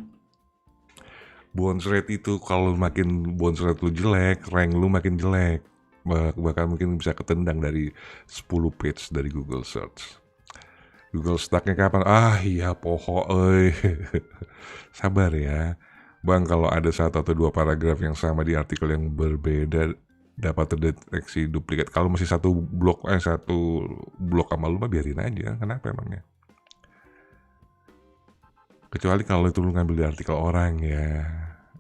Bounce rate itu kalau makin bounce rate lu jelek, rank lu makin jelek. Bahkan mungkin bisa ketendang dari 10 page dari Google Search. Google Stack-nya kapan? Iya pohon. Sabar ya. Bang, kalau ada 1 atau 2 paragraf yang sama di artikel yang berbeda dapat terdeteksi duplikat. Kalau masih satu blok sama lu mah biarin aja. Kenapa emangnya? Kecuali kalau itu lu ngambil di artikel orang ya.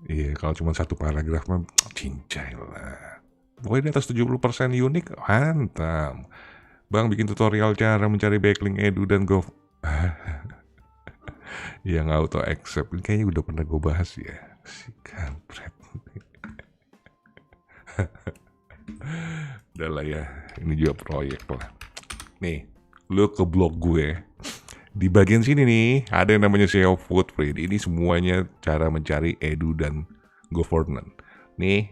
Iya, kalau cuma 1 paragraf mah cincai lah. Pokoknya di atas 70% unik, mantap. Bang, bikin tutorial cara mencari backlink edu dan go. Yang auto accept, kayaknya udah pernah gue bahas ya. Si kampret. Udah lah ya, ini juga proyek lah. Nih, lu ke blog gue. Di bagian sini nih, ada yang namanya SEO Footprint. Ini semuanya cara mencari edu dan governance. Nih,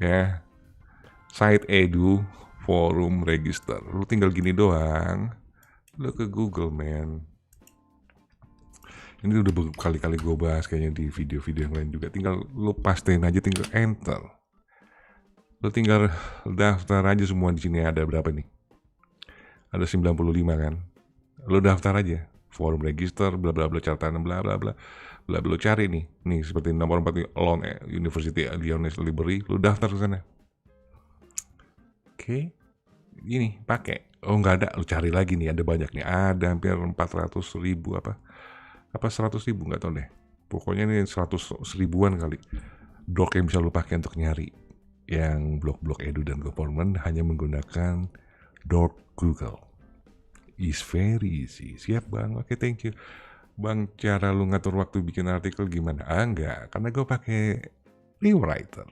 ya. Site edu, forum, register. Lu tinggal gini doang. Lu ke Google, man. Ini udah berkali-kali gue bahas kayaknya di video-video yang lain juga. Tinggal lu pastiin aja, tinggal enter. Lu tinggal daftar aja semua di sini. Ada berapa nih? Ada 95 kan? Lu daftar aja. Forum register, bla bla bla, catatan bla bla bla. Bla bla, lu cari nih. Nih seperti nomor 4 Alone University Lyonnais Library, lu daftar ke sana. Oke, ini pakai. Oh nggak ada, lu cari lagi nih, ada banyak nih, ada hampir 400.000 apa 100.000 nggak tahu deh. Pokoknya ini 100 ribuan kali doc yang bisa lu pakai untuk nyari yang blog-blog edu dan government hanya menggunakan .google. Is very easy. Siap Bang, oke thank you. Bang, cara lu ngatur waktu bikin artikel gimana? Enggak, karena gue pakai rewriter.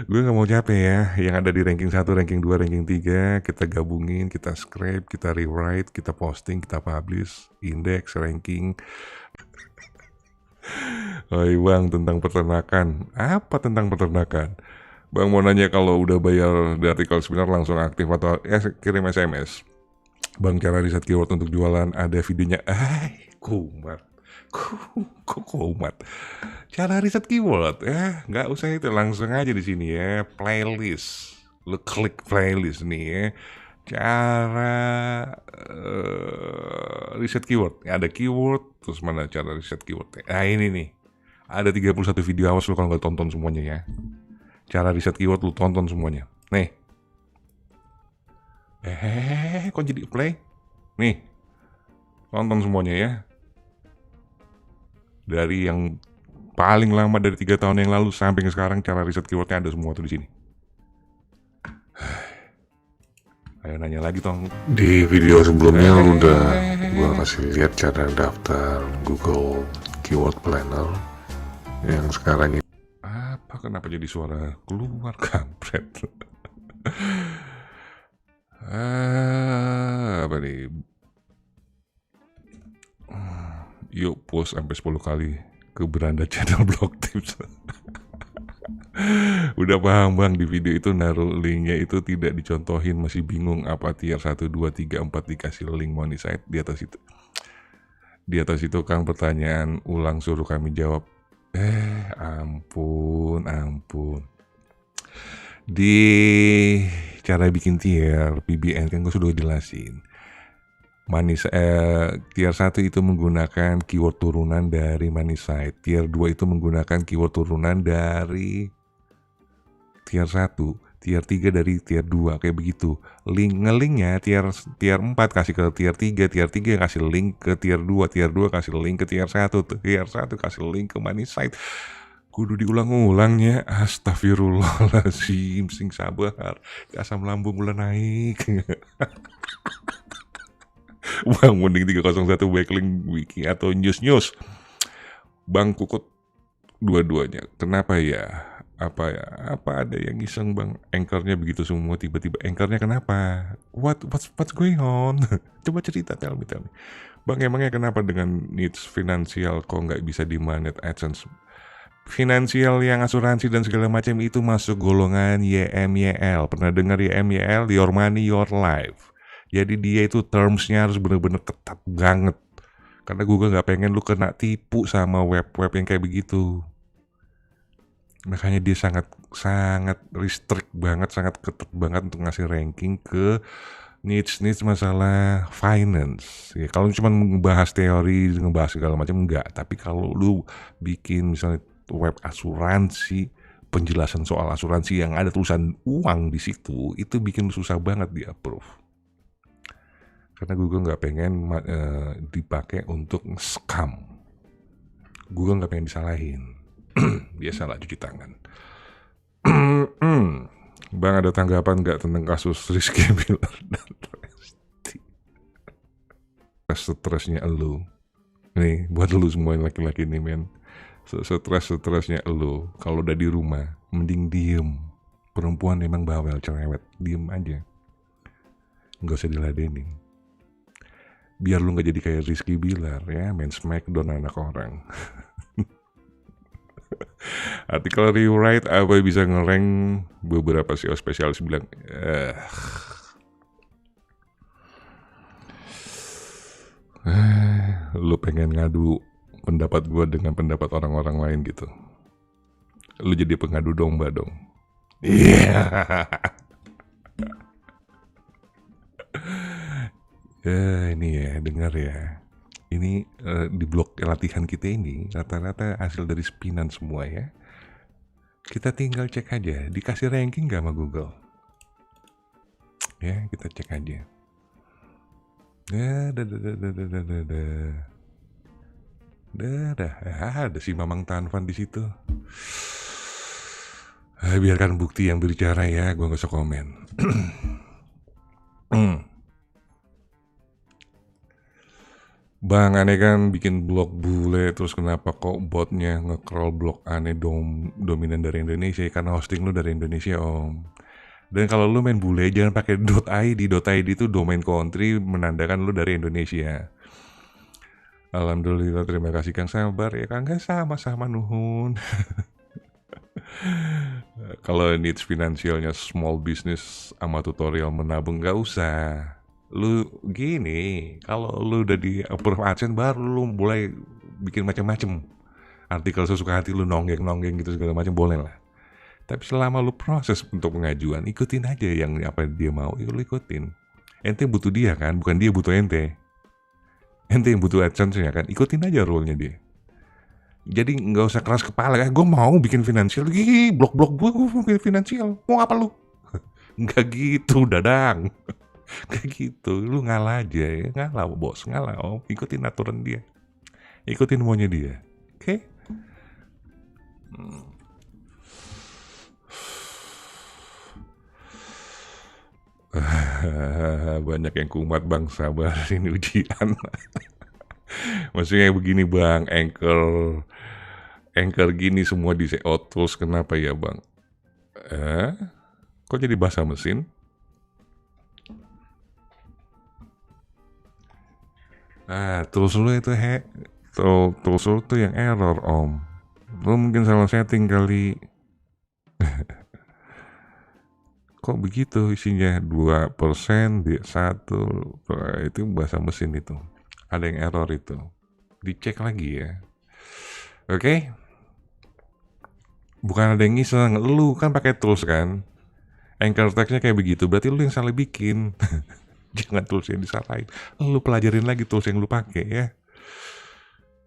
Gue gak mau capek ya. Yang ada di ranking 1, ranking 2, ranking 3 kita gabungin, kita scrape, kita rewrite, kita posting, kita publish, index, ranking. Oi Bang, tentang peternakan. Apa tentang peternakan? Bang mau nanya, kalau udah bayar di artikel seminar langsung aktif atau kirim SMS? Bang, cara riset keyword untuk jualan ada videonya. Kumat. Kok kumat? Cara riset keyword ya, nggak usah itu, langsung aja di sini ya, playlist. Lu klik playlist nih ya. Cara riset keyword. Ada keyword, terus mana cara riset keyword? Nah ini nih. Ada 31 video, awas lu kalau nggak tonton semuanya ya. Cara riset keyword lu tonton semuanya. Nih. Kok jadi play? Nih. Tonton semuanya ya. Dari yang paling lama dari 3 tahun yang lalu sampai ke sekarang, cara riset keywordnya ada semua tuh di sini. Ayo nanya lagi Tong. Di video sebelumnya lu udah gua kasih lihat cara daftar Google Keyword Planner. Yang sekarang ini apa, kenapa jadi suara keluar kampret? Apa nih? Yuk post sampai 10 kali ke beranda channel blog tips. Udah paham bang, di video itu naruh linknya itu tidak dicontohin, masih bingung apa tier 1, 2, 3, 4 dikasih link monetize di atas itu. Di atas itu kan pertanyaan ulang suruh kami jawab. Ampun. Di cara bikin tier PBN kan gue sudah jelasin. Tier 1 itu menggunakan keyword turunan dari Moneysite. Tier 2 itu menggunakan keyword turunan dari tier 1, tier 3 dari tier 2, kayak begitu. Ngelinknya tier 4 kasih ke tier 3, tier 3 kasih link ke tier 2, tier 2 kasih link ke tier 1, tier 1 kasih link ke Moneysite. Kudu diulang-ulangnya. Astagfirullahaladzim, sing sabar. Asam lambung mulai naik. Bang, mending 301 backlink wiki atau news. Bang Kukut dua-duanya. Kenapa ya? Apa ada yang iseng bang? Anchornya begitu semua, tiba-tiba anchornya kenapa? What's going on? Coba cerita, tell me. Bang, emangnya kenapa dengan needs finansial kok nggak bisa di manage AdSense? Finansial yang asuransi dan segala macam itu masuk golongan YMYL. Pernah dengar YMYL? Your Money Your Life. Jadi dia itu termsnya harus bener-bener ketat banget. Karena Google nggak pengen lu kena tipu sama web-web yang kayak begitu. Makanya dia sangat restrict banget, sangat ketat banget untuk ngasih ranking ke niche masalah finance. Ya, kalau cuma ngebahas teori, ngebahas segala macam enggak. Tapi kalau lu bikin misalnya web asuransi, penjelasan soal asuransi yang ada tulisan uang di situ, itu bikin susah banget di approve. Karena Google nggak pengen dipakai untuk scam. Google nggak pengen disalahin. Biasalah cuci tangan. Bang, ada tanggapan nggak tentang kasus Rizky Bilar dan Resti? Stresnya elu. Nih, buat lu semua yang laki-laki nih men. Stresnya elu. Kalau udah di rumah, mending diem. Perempuan emang bawel, cerewet. Diem aja. Nggak usah diladenin. Biar lu nggak jadi kayak Rizky Bilar ya, main smackdown anak orang. Artikel rewrite apa bisa ngerank, beberapa SEO spesialis bilang lu pengen ngadu pendapat gue dengan pendapat orang-orang lain gitu. Lu jadi pengadu domba dong. Iya. Ini ya, dengar ya. Ini di blog latihan kita ini rata-rata hasil dari spinan semua ya. Kita tinggal cek aja, dikasih ranking gak sama Google? Ya, kita cek aja. Ada si Mamang Tanvan di situ. Biarkan bukti yang berbicara ya, gue gak usah komen. Bang, aneh kan bikin blog bule, terus kenapa kok botnya nge-crawl blog aneh dominan dari Indonesia? Karena hosting lu dari Indonesia om. Dan kalau lu main bule jangan pakai .id itu domain country, menandakan lu dari Indonesia. Alhamdulillah, terima kasih Kang sabar ya Kang, gak sama-sama nuhun. Kalau needs finansialnya small business sama tutorial menabung gak usah. Lu gini, kalau lu udah di approve AdSense baru lu mulai bikin macam-macam. Artikel sesuka hati lu nonggeng gitu segala macam boleh lah. Tapi selama lu proses untuk pengajuan, ikutin aja yang apa dia mau, lu ikutin. Ente butuh dia kan, bukan dia butuh ente. Ente yang butuh AdSense ya kan, ikutin aja rule-nya dia. Jadi nggak usah keras kepala, gue mau bikin finansial, blog gue mau bikin finansial, mau apa lu? Nggak gitu, dadang. Kayak gitu, lu ngalah aja ya, ngalah bos, ngalah om, ikutin aturan dia, ikutin maunya dia, oke? Banyak yang kumat bang, sabar ini ujian. Maksudnya begini bang, anchor gini semua di SEO tools, kenapa ya bang? Kok jadi bahasa mesin? Tools lu itu tools lu tuh yang error om. Lu mungkin salah setting kali. Kok begitu isinya 2% di 1, itu bahasa mesin itu. Ada yang error itu. Dicek lagi ya. Oke? Bukan ada yang iseng, lu kan pakai tools kan? Anchor text-nya kayak begitu, berarti lu yang salah bikin. Jangan tools yang disalahin. Lu pelajarin lagi tools yang lu pakai ya.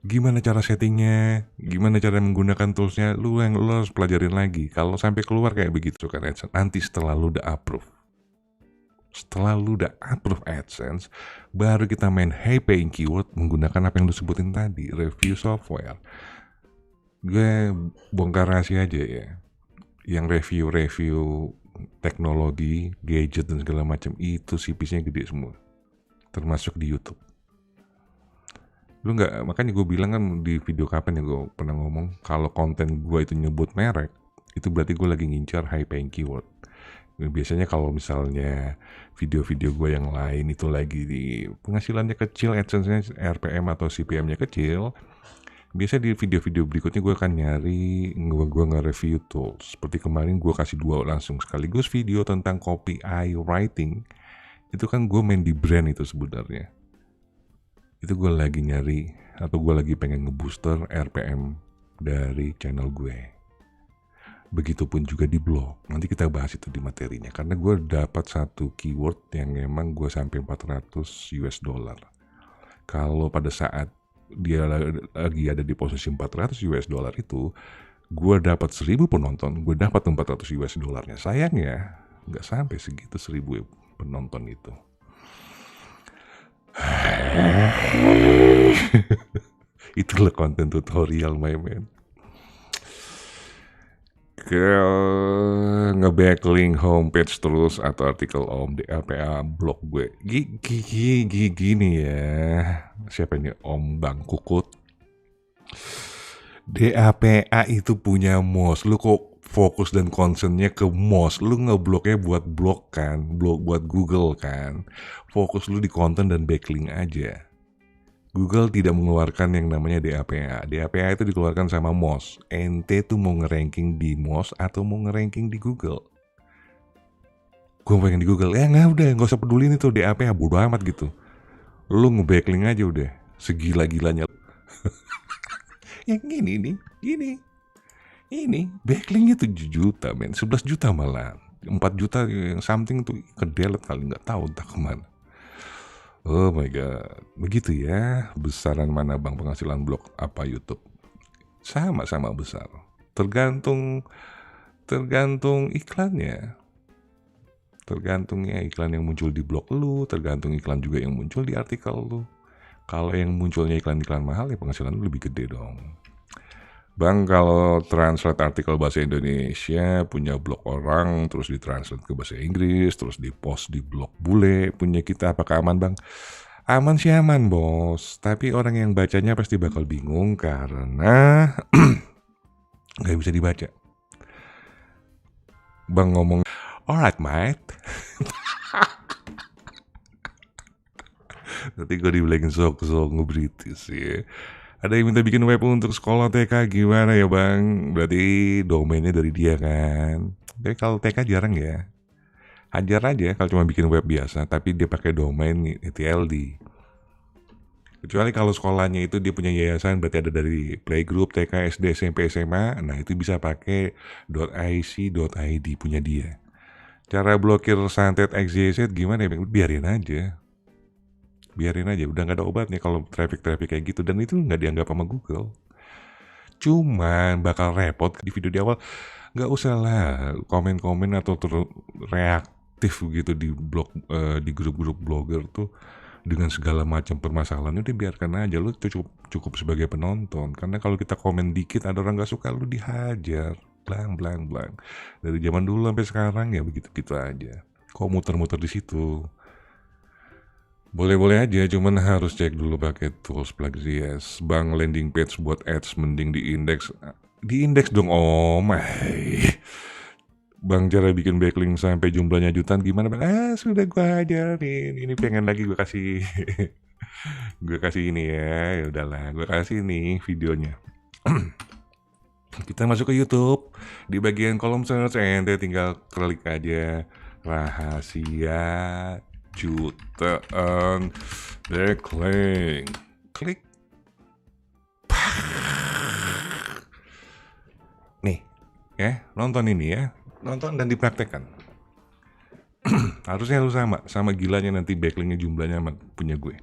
Gimana cara settingnya, gimana cara menggunakan toolsnya, lu harus pelajarin lagi. Kalau sampai keluar kayak begitu kan AdSense, nanti setelah lu udah approve. Setelah lu udah approve AdSense, baru kita main high paying keyword menggunakan apa yang lu sebutin tadi, review software. Gue bongkar rahasia aja ya. Yang review teknologi, gadget dan segala macam itu CPC-nya gede semua. Termasuk di YouTube. Lu nggak, makanya gue bilang kan di video kapan ya gue pernah ngomong, kalau konten gue itu nyebut merek, itu berarti gue lagi ngincar high paying keyword. Biasanya kalau misalnya video-video gue yang lain itu lagi di penghasilannya kecil, AdSense-nya RPM atau CPM-nya kecil, biasanya di video-video berikutnya gue akan nyari, gue nge-review tools. Seperti kemarin gue kasih 2 langsung sekaligus video tentang copywriting. Itu kan gue main di brand itu sebenarnya. Itu gue lagi nyari, atau gue lagi pengen ngebooster RPM dari channel gue. Begitupun juga di blog. Nanti kita bahas itu di materinya. Karena gue dapat satu keyword yang emang gue sampai $400. Kalau pada saat dia lagi ada di posisi $400 itu, gue dapat 1.000 penonton, gue dapat $400. Sayangnya, nggak sampai segitu 1.000 penonton itu. Itulah konten tutorial my man. Nge-backlink homepage terus atau artikel om di LPA blog gue. Gini ya. Siapa ini Om Bang Kukut? DAPA itu punya MOS. Lu kok fokus dan concernnya ke MOS? Lu ngebloknya buat blog kan, buat Google kan. Fokus lu di konten dan backlink aja. Google tidak mengeluarkan yang namanya DAPA. DAPA itu dikeluarkan sama MOS. Ente tuh mau nge-ranking di MOS atau mau nge-ranking di Google? Gue pengen di Google. Ya nggak usah pedulin itu DAPA, bodo amat gitu. Lu nge-backlink aja udah. Segila-gilanya. Yang ini backlingnya 7 juta men, 11 juta malah, 4 juta yang something tuh kedelet kali, nggak tahu entah kemana. Oh my god, begitu ya. Besaran mana bang penghasilan blog apa YouTube? Sama-sama besar, tergantung iklannya. Tergantungnya iklan yang muncul di blog lu, tergantung iklan juga yang muncul di artikel lu. Kalau yang munculnya iklan-iklan mahal ya penghasilan lu lebih gede dong. Bang, kalau translate artikel bahasa Indonesia punya blog orang, terus ditranslate ke bahasa Inggris, terus dipost di blog bule punya kita, apakah aman bang? Aman sih aman bos, tapi orang yang bacanya pasti bakal bingung karena nggak bisa dibaca. Bang ngomong, alright mate. Nanti gue dibilangin sok-sok nge-British ya. Ada yang minta bikin web untuk sekolah TK, gimana ya bang? Berarti domainnya dari dia kan. Tapi kalau TK jarang ya. Hajar aja kalau cuma bikin web biasa, tapi dia pakai domain TLD. Kecuali kalau sekolahnya itu dia punya yayasan, berarti ada dari playgroup, TK, SD, SMP, SMA. Nah itu bisa pakai .ic.id punya dia. Cara blokir santet XYZ gimana ya? Biarin aja, udah nggak ada obatnya kalau traffic kayak gitu, dan itu nggak dianggap sama Google. Cuman bakal repot di video di awal, nggak usah lah komen-komen atau reaktif aktif gitu di blog, di grup-grup blogger tuh dengan segala macam permasalahan, udah biarkan aja, lu cukup sebagai penonton. Karena kalau kita komen dikit ada orang nggak suka, lu dihajar, blang. Dari zaman dulu sampai sekarang ya begitu aja. Kok muter-muter di situ? Boleh-boleh aja, cuman harus cek dulu pakai tools Plagiarize. Bang, landing page buat ads mending di indeks dong om. Bang, cara bikin backlink sampai jumlahnya jutaan gimana bang? Sudah gua ajarin. Ini pengen lagi gue kasih gue kasih ini ya udahlah, gue kasih nih videonya. Kita masuk ke YouTube, di bagian kolom search ente tinggal klik aja rahasia jutaan backlink, klik nih ya, nonton ini ya, nonton dan dipraktekkan. Harusnya lu sama gilanya nanti backlinknya jumlahnya punya gue.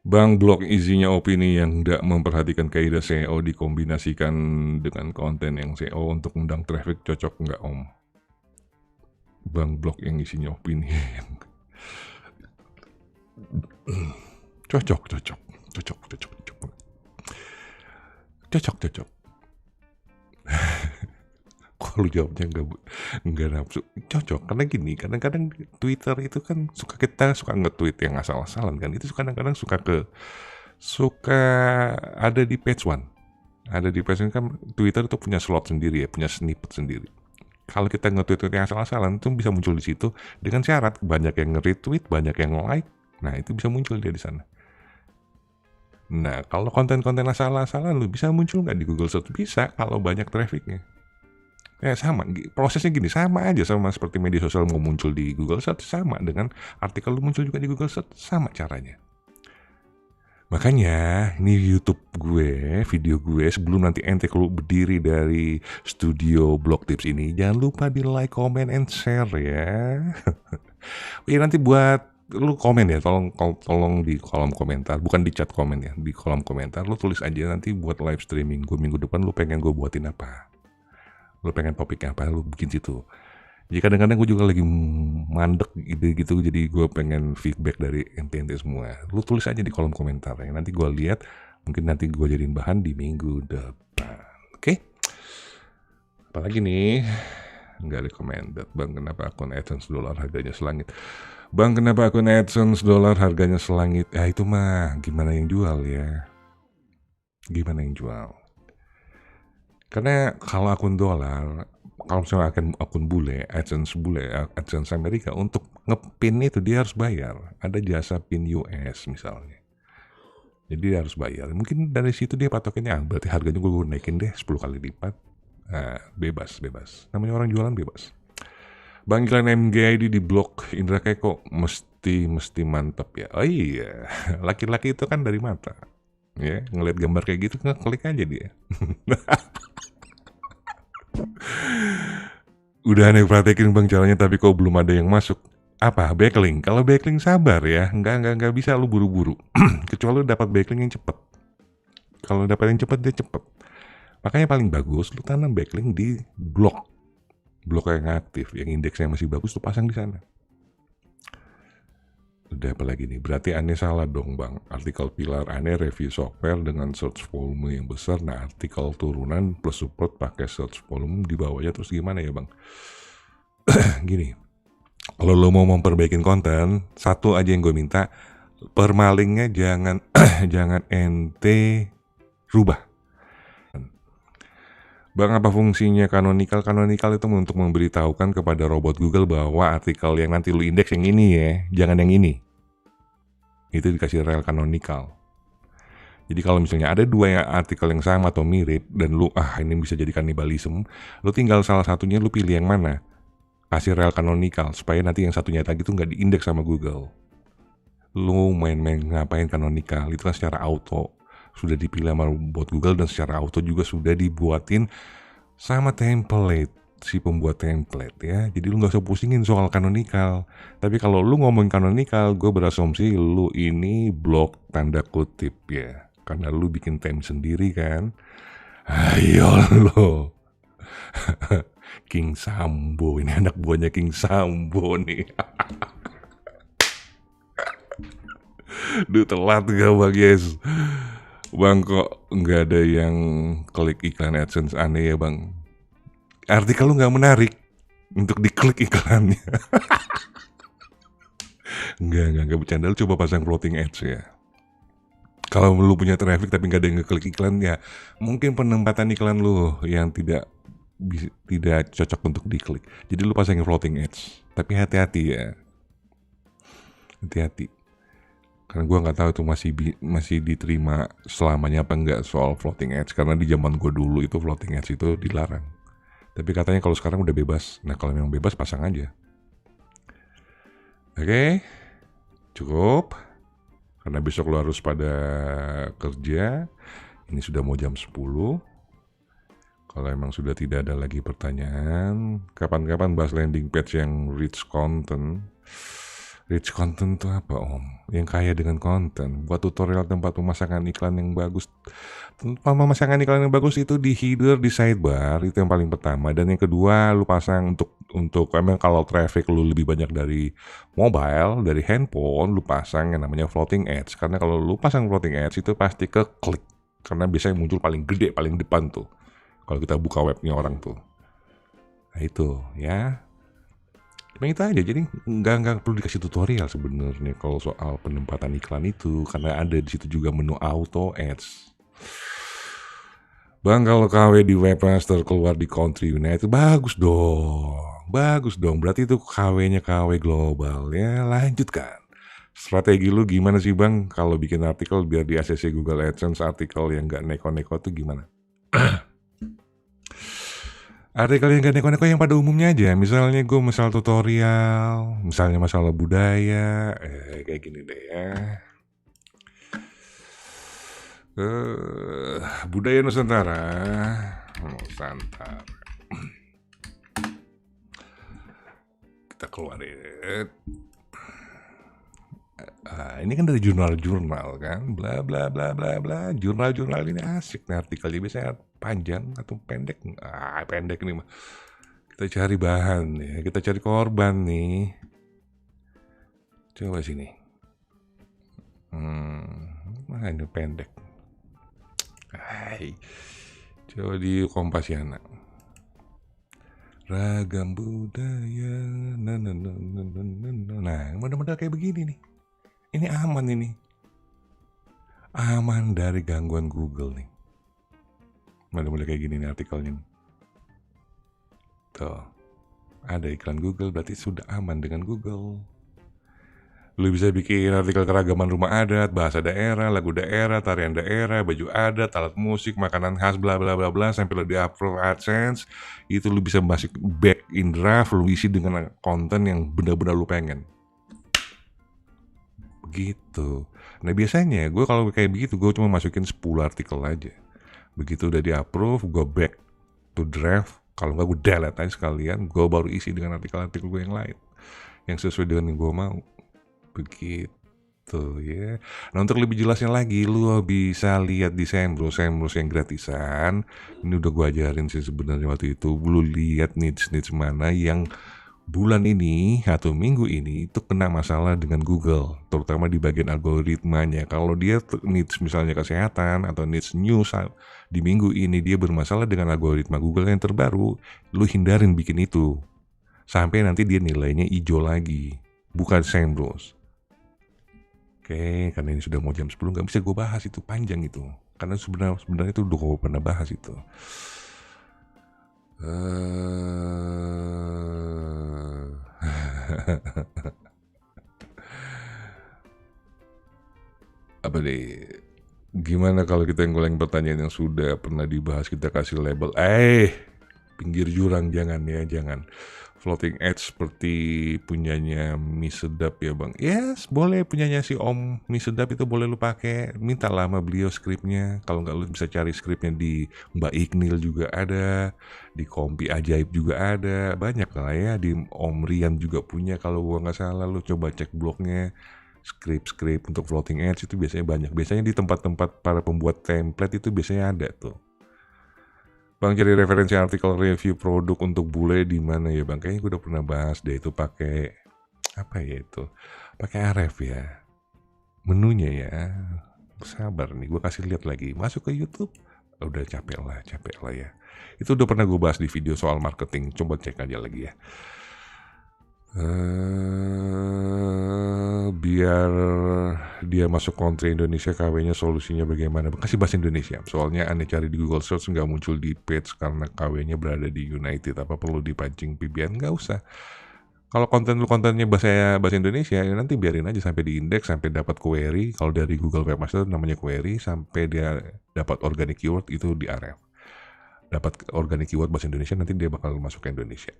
Bang, blog isinya opini yang tidak memperhatikan kaidah SEO dikombinasikan dengan konten yang SEO untuk undang traffic, cocok nggak om? Bang, blog yang isinya opini cocok. Kok lu jawabnya nggak nafsu? Cocok, karena gini, kadang-kadang Twitter itu kan kita suka nge-tweet yang asal-asalan kan, itu kadang-kadang suka ada di page one. Ada di page one kan, Twitter itu punya slot sendiri ya, punya snippet sendiri. Kalau kita nge-tweet yang asal-asalan itu bisa muncul di situ dengan syarat banyak yang nge-retweet, banyak yang like. Nah, itu bisa muncul dia di sana. Nah, kalau konten-konten asal-asalan lu bisa muncul nggak di Google Search? Bisa kalau banyak trafficnya. Ya sama, prosesnya gini, sama aja sama seperti media sosial mau muncul di Google Search, sama dengan artikel lu muncul juga di Google Search, sama caranya. Makanya ini YouTube gue, video gue, sebelum nanti ente kalau berdiri dari studio Blog Tips ini, jangan lupa di like, comment, and share ya. Ya nanti buat lu komen ya, tolong di kolom komentar, bukan di chat komen ya, di kolom komentar lu tulis aja nanti buat live streaming gue minggu depan lu pengen gue buatin apa. Lu pengen topiknya apa, lu bikin situ. Jadi kadang-kadang gue juga lagi mandek ide gitu, jadi gue pengen feedback dari ente-ente semua. Lu tulis aja di kolom komentar ya, nanti gue lihat, mungkin nanti gue jadiin bahan di minggu depan. Oke? Apalagi nih, nggak recommended. Bang, kenapa akun AdSense dolar harganya selangit? Bang, kenapa akun AdSense dolar harganya selangit? Ya itu mah, gimana yang jual ya? Gimana yang jual? Karena kalau akun dolar, kalau misalnya akun bule, AdSense Amerika, untuk ngepin itu dia harus bayar. Ada jasa pin US misalnya. Jadi dia harus bayar. Mungkin dari situ dia patokannya, berarti harganya gue naikin deh 10 kali lipat. Nah, bebas. Namanya orang jualan bebas. Bang, iklan MGID di blog Indra Keko mesti mantap ya. Oh iya, laki-laki itu kan dari mata. Ya, ngeliat gambar kayak gitu, klik aja dia. Udah aneh praktekin bang caranya, tapi kok belum ada yang masuk. Apa? Backlink. Kalau backlink sabar ya, nggak bisa lu buru-buru. Kecuali lu dapat backlink yang cepet. Kalau dapat yang cepet dia cepet. Makanya paling bagus lu tanam backlink di blog yang aktif, yang indeksnya masih bagus, lu pasang di sana. Udah apa lagi nih? Berarti aneh salah dong bang. Artikel pilar aneh review software dengan search volume yang besar. Nah, artikel turunan plus support pakai search volume di bawahnya, terus gimana ya bang? Gini, kalau lo mau memperbaikin konten, satu aja yang gue minta, permalingnya jangan ente rubah. Bang, apa fungsinya canonical? Canonical itu untuk memberitahukan kepada robot Google bahwa artikel yang nanti lu indeks yang ini ya, jangan yang ini. Itu dikasih rel canonical. Jadi kalau misalnya ada dua artikel yang sama atau mirip, dan lu, ini bisa jadi kanibalisme, lu tinggal salah satunya lu pilih yang mana. Kasih rel canonical, supaya nanti yang satunya lagi tuh nggak diindeks sama Google. Lu main-main ngapain canonical, itu kan secara auto. Sudah dipilih sama bot Google dan secara auto juga sudah dibuatin sama template, si pembuat template ya. Jadi lu gak usah pusingin soal canonical. Tapi kalau lu ngomongin canonical, gue berasumsi lu ini blog tanda kutip ya. Karena lu bikin theme sendiri kan. Ayo lo. King Sambo, ini anak buahnya King Sambo nih. Duh, telat gak Bang Yes? Bang, kok nggak ada yang klik iklan AdSense, aneh ya Bang? Artikel lu nggak menarik untuk diklik iklannya. Nggak bercanda, lu coba pasang floating ads ya. Kalau lu punya traffic tapi nggak ada yang ngeklik iklan ya, mungkin penempatan iklan lu yang tidak cocok untuk diklik. Jadi lu pasangin floating ads. Tapi hati-hati ya. Hati-hati. Karena gue nggak tahu itu masih diterima selamanya apa enggak soal floating ads. Karena di zaman gue dulu itu floating ads itu dilarang. Tapi katanya kalau sekarang udah bebas. Nah kalau memang bebas pasang aja. Oke, cukup. Karena besok lo harus pada kerja. Ini sudah mau jam 10. Kalau emang sudah tidak ada lagi pertanyaan, kapan-kapan bahas landing page yang rich content. Rich content itu apa Om? Yang kaya dengan konten. Buat tutorial tempat pemasangan iklan yang bagus. Pemasangan iklan yang bagus itu di header, di sidebar. Itu yang paling pertama. Dan yang kedua, lu pasang untuk emang kalau traffic lu lebih banyak dari mobile, dari handphone, lu pasang yang namanya floating ads. Karena kalau lu pasang floating ads itu pasti ke klik. Karena biasanya muncul paling gede, paling depan tuh. Kalau kita buka webnya orang tuh. Nah itu ya. Cuma itu aja, jadi nggak perlu dikasih tutorial sebenarnya kalau soal penempatan iklan itu, karena ada di situ juga menu auto ads. Bang, kalau KW di Webmaster keluar di Country United, bagus dong, berarti itu KW-nya KW global ya. Lanjutkan, strategi lu gimana sih Bang kalau bikin artikel biar di ACC Google AdSense artikel yang nggak neko-neko tuh gimana? Artikel yang gak neko-neko yang pada umumnya aja. Misalnya gue tutorial, misalnya masalah budaya, kayak gini deh ya. Budaya Nusantara. Kita keluarin. Ini kan dari jurnal-jurnal kan, bla bla bla bla bla. Jurnal-jurnal ini asik nih artikelnya, biasanya panjang atau pendek. Pendek nih mah. Kita cari bahan ya, kita cari korban nih. Coba sini. Ini pendek. Coba di Kompasiana. Ragam budaya. Nah, model-model kayak begini nih. Ini aman ini. Aman dari gangguan Google nih. Model-model kayak gini nih artikelnya. Tuh. Ada iklan Google berarti sudah aman dengan Google. Lu bisa bikin artikel keragaman rumah adat, bahasa daerah, lagu daerah, tarian daerah, baju adat, alat musik, makanan khas, bla bla bla bla, sampai lu di-upload AdSense. Itu lu bisa masuk back in draft, lu isi dengan konten yang benar-benar lu pengen. Begitu. Nah biasanya gue kalau kayak begitu gue cuma masukin 10 artikel aja. Begitu udah di-approve, gue back to draft. Kalau nggak gue delete aja sekalian, gue baru isi dengan artikel-artikel gue yang lain yang sesuai dengan yang gue mau. Begitu ya. Nah untuk lebih jelasnya lagi, lu bisa lihat di Semrush yang gratisan. Ini udah gue ajarin sih sebenarnya waktu itu. Lu lihat niche mana yang bulan ini atau minggu ini itu kena masalah dengan Google, terutama di bagian algoritmanya. Kalau dia niche misalnya kesehatan atau niche news di minggu ini dia bermasalah dengan algoritma Google yang terbaru, lu hindarin bikin itu sampai nanti dia nilainya hijau lagi, bukan Semrush. Oke, karena ini sudah mau jam 10 nggak bisa gue bahas itu panjang itu, karena sebenarnya itu udah gue pernah bahas itu. Apa deh? Gimana kalau kita ngulangin pertanyaan yang sudah pernah dibahas, kita kasih label. Pinggir jurang jangan ya, jangan. Floating ads seperti punyanya Mie Sedap ya Bang. Yes, boleh punyanya si Om Mie Sedap itu boleh lu pakai. Minta lama beliau skripnya. Kalau nggak lu bisa cari skripnya di Mbak Ignil juga ada, di Kompi Ajaib juga ada, banyak lah ya. Di Om Rian juga punya kalau gua nggak salah. Lu coba cek blognya. Skrip untuk floating ads itu biasanya banyak. Biasanya di tempat-tempat para pembuat template itu biasanya ada tuh. Bang, cari referensi artikel review produk untuk bule di mana ya Bang? Kayaknya gue udah pernah bahas deh, itu pakai apa ya itu? Pakai RF ya. Menunya ya. Sabar nih, gue kasih lihat lagi. Masuk ke YouTube. Udah capek lah ya. Itu udah pernah gue bahas di video soal marketing. Coba cek aja lagi ya. Biar dia masuk country Indonesia, KW-nya solusinya bagaimana? Kasih bahasa Indonesia. Soalnya aneh cari di Google Search nggak muncul di page karena KW-nya berada di United. Apa perlu dipancing VPN? Nggak usah. Kalau kontennya bahasa Indonesia, ya nanti biarin aja sampai di indeks, sampai dapat query. Kalau dari Google Webmaster namanya query, sampai dia dapat organic keyword itu di RF. Dapat organic keyword bahasa Indonesia, nanti dia bakal masuk ke Indonesia.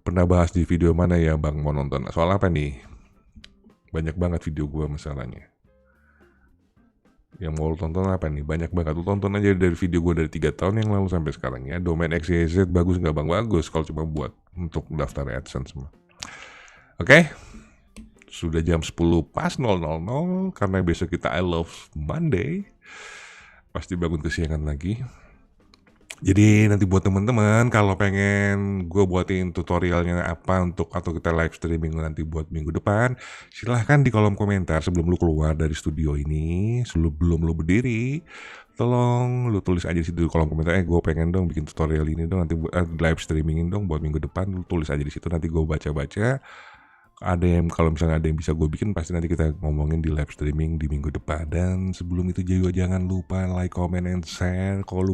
Pernah bahas di video mana ya Bang mau nonton? Soal apa nih? Banyak banget video gue masalahnya. Yang mau lo tonton apa nih? Banyak banget. Lo tonton aja dari video gue dari 3 tahun yang lalu sampai sekarang ya. Domain XYZ bagus nggak Bang? Bagus kalau cuma buat untuk daftar AdSense semua. Oke? Sudah jam 10 pas 000 karena besok kita I Love Monday. Pasti bangun kesiangan lagi. Jadi nanti buat teman-teman kalau pengen gue buatin tutorialnya apa atau kita live streaming nanti buat minggu depan, silahkan di kolom komentar sebelum lu keluar dari studio ini, sebelum lu berdiri, tolong lu tulis aja di situ di kolom komentar, gue pengen dong bikin tutorial ini dong nanti live streamingin dong buat minggu depan, lu tulis aja di situ nanti gue baca-baca. Kalau misalnya ada yang bisa gue bikin pasti nanti kita ngomongin di live streaming di minggu depan. Dan sebelum itu juga jangan lupa like, comment, and share. Kalau lu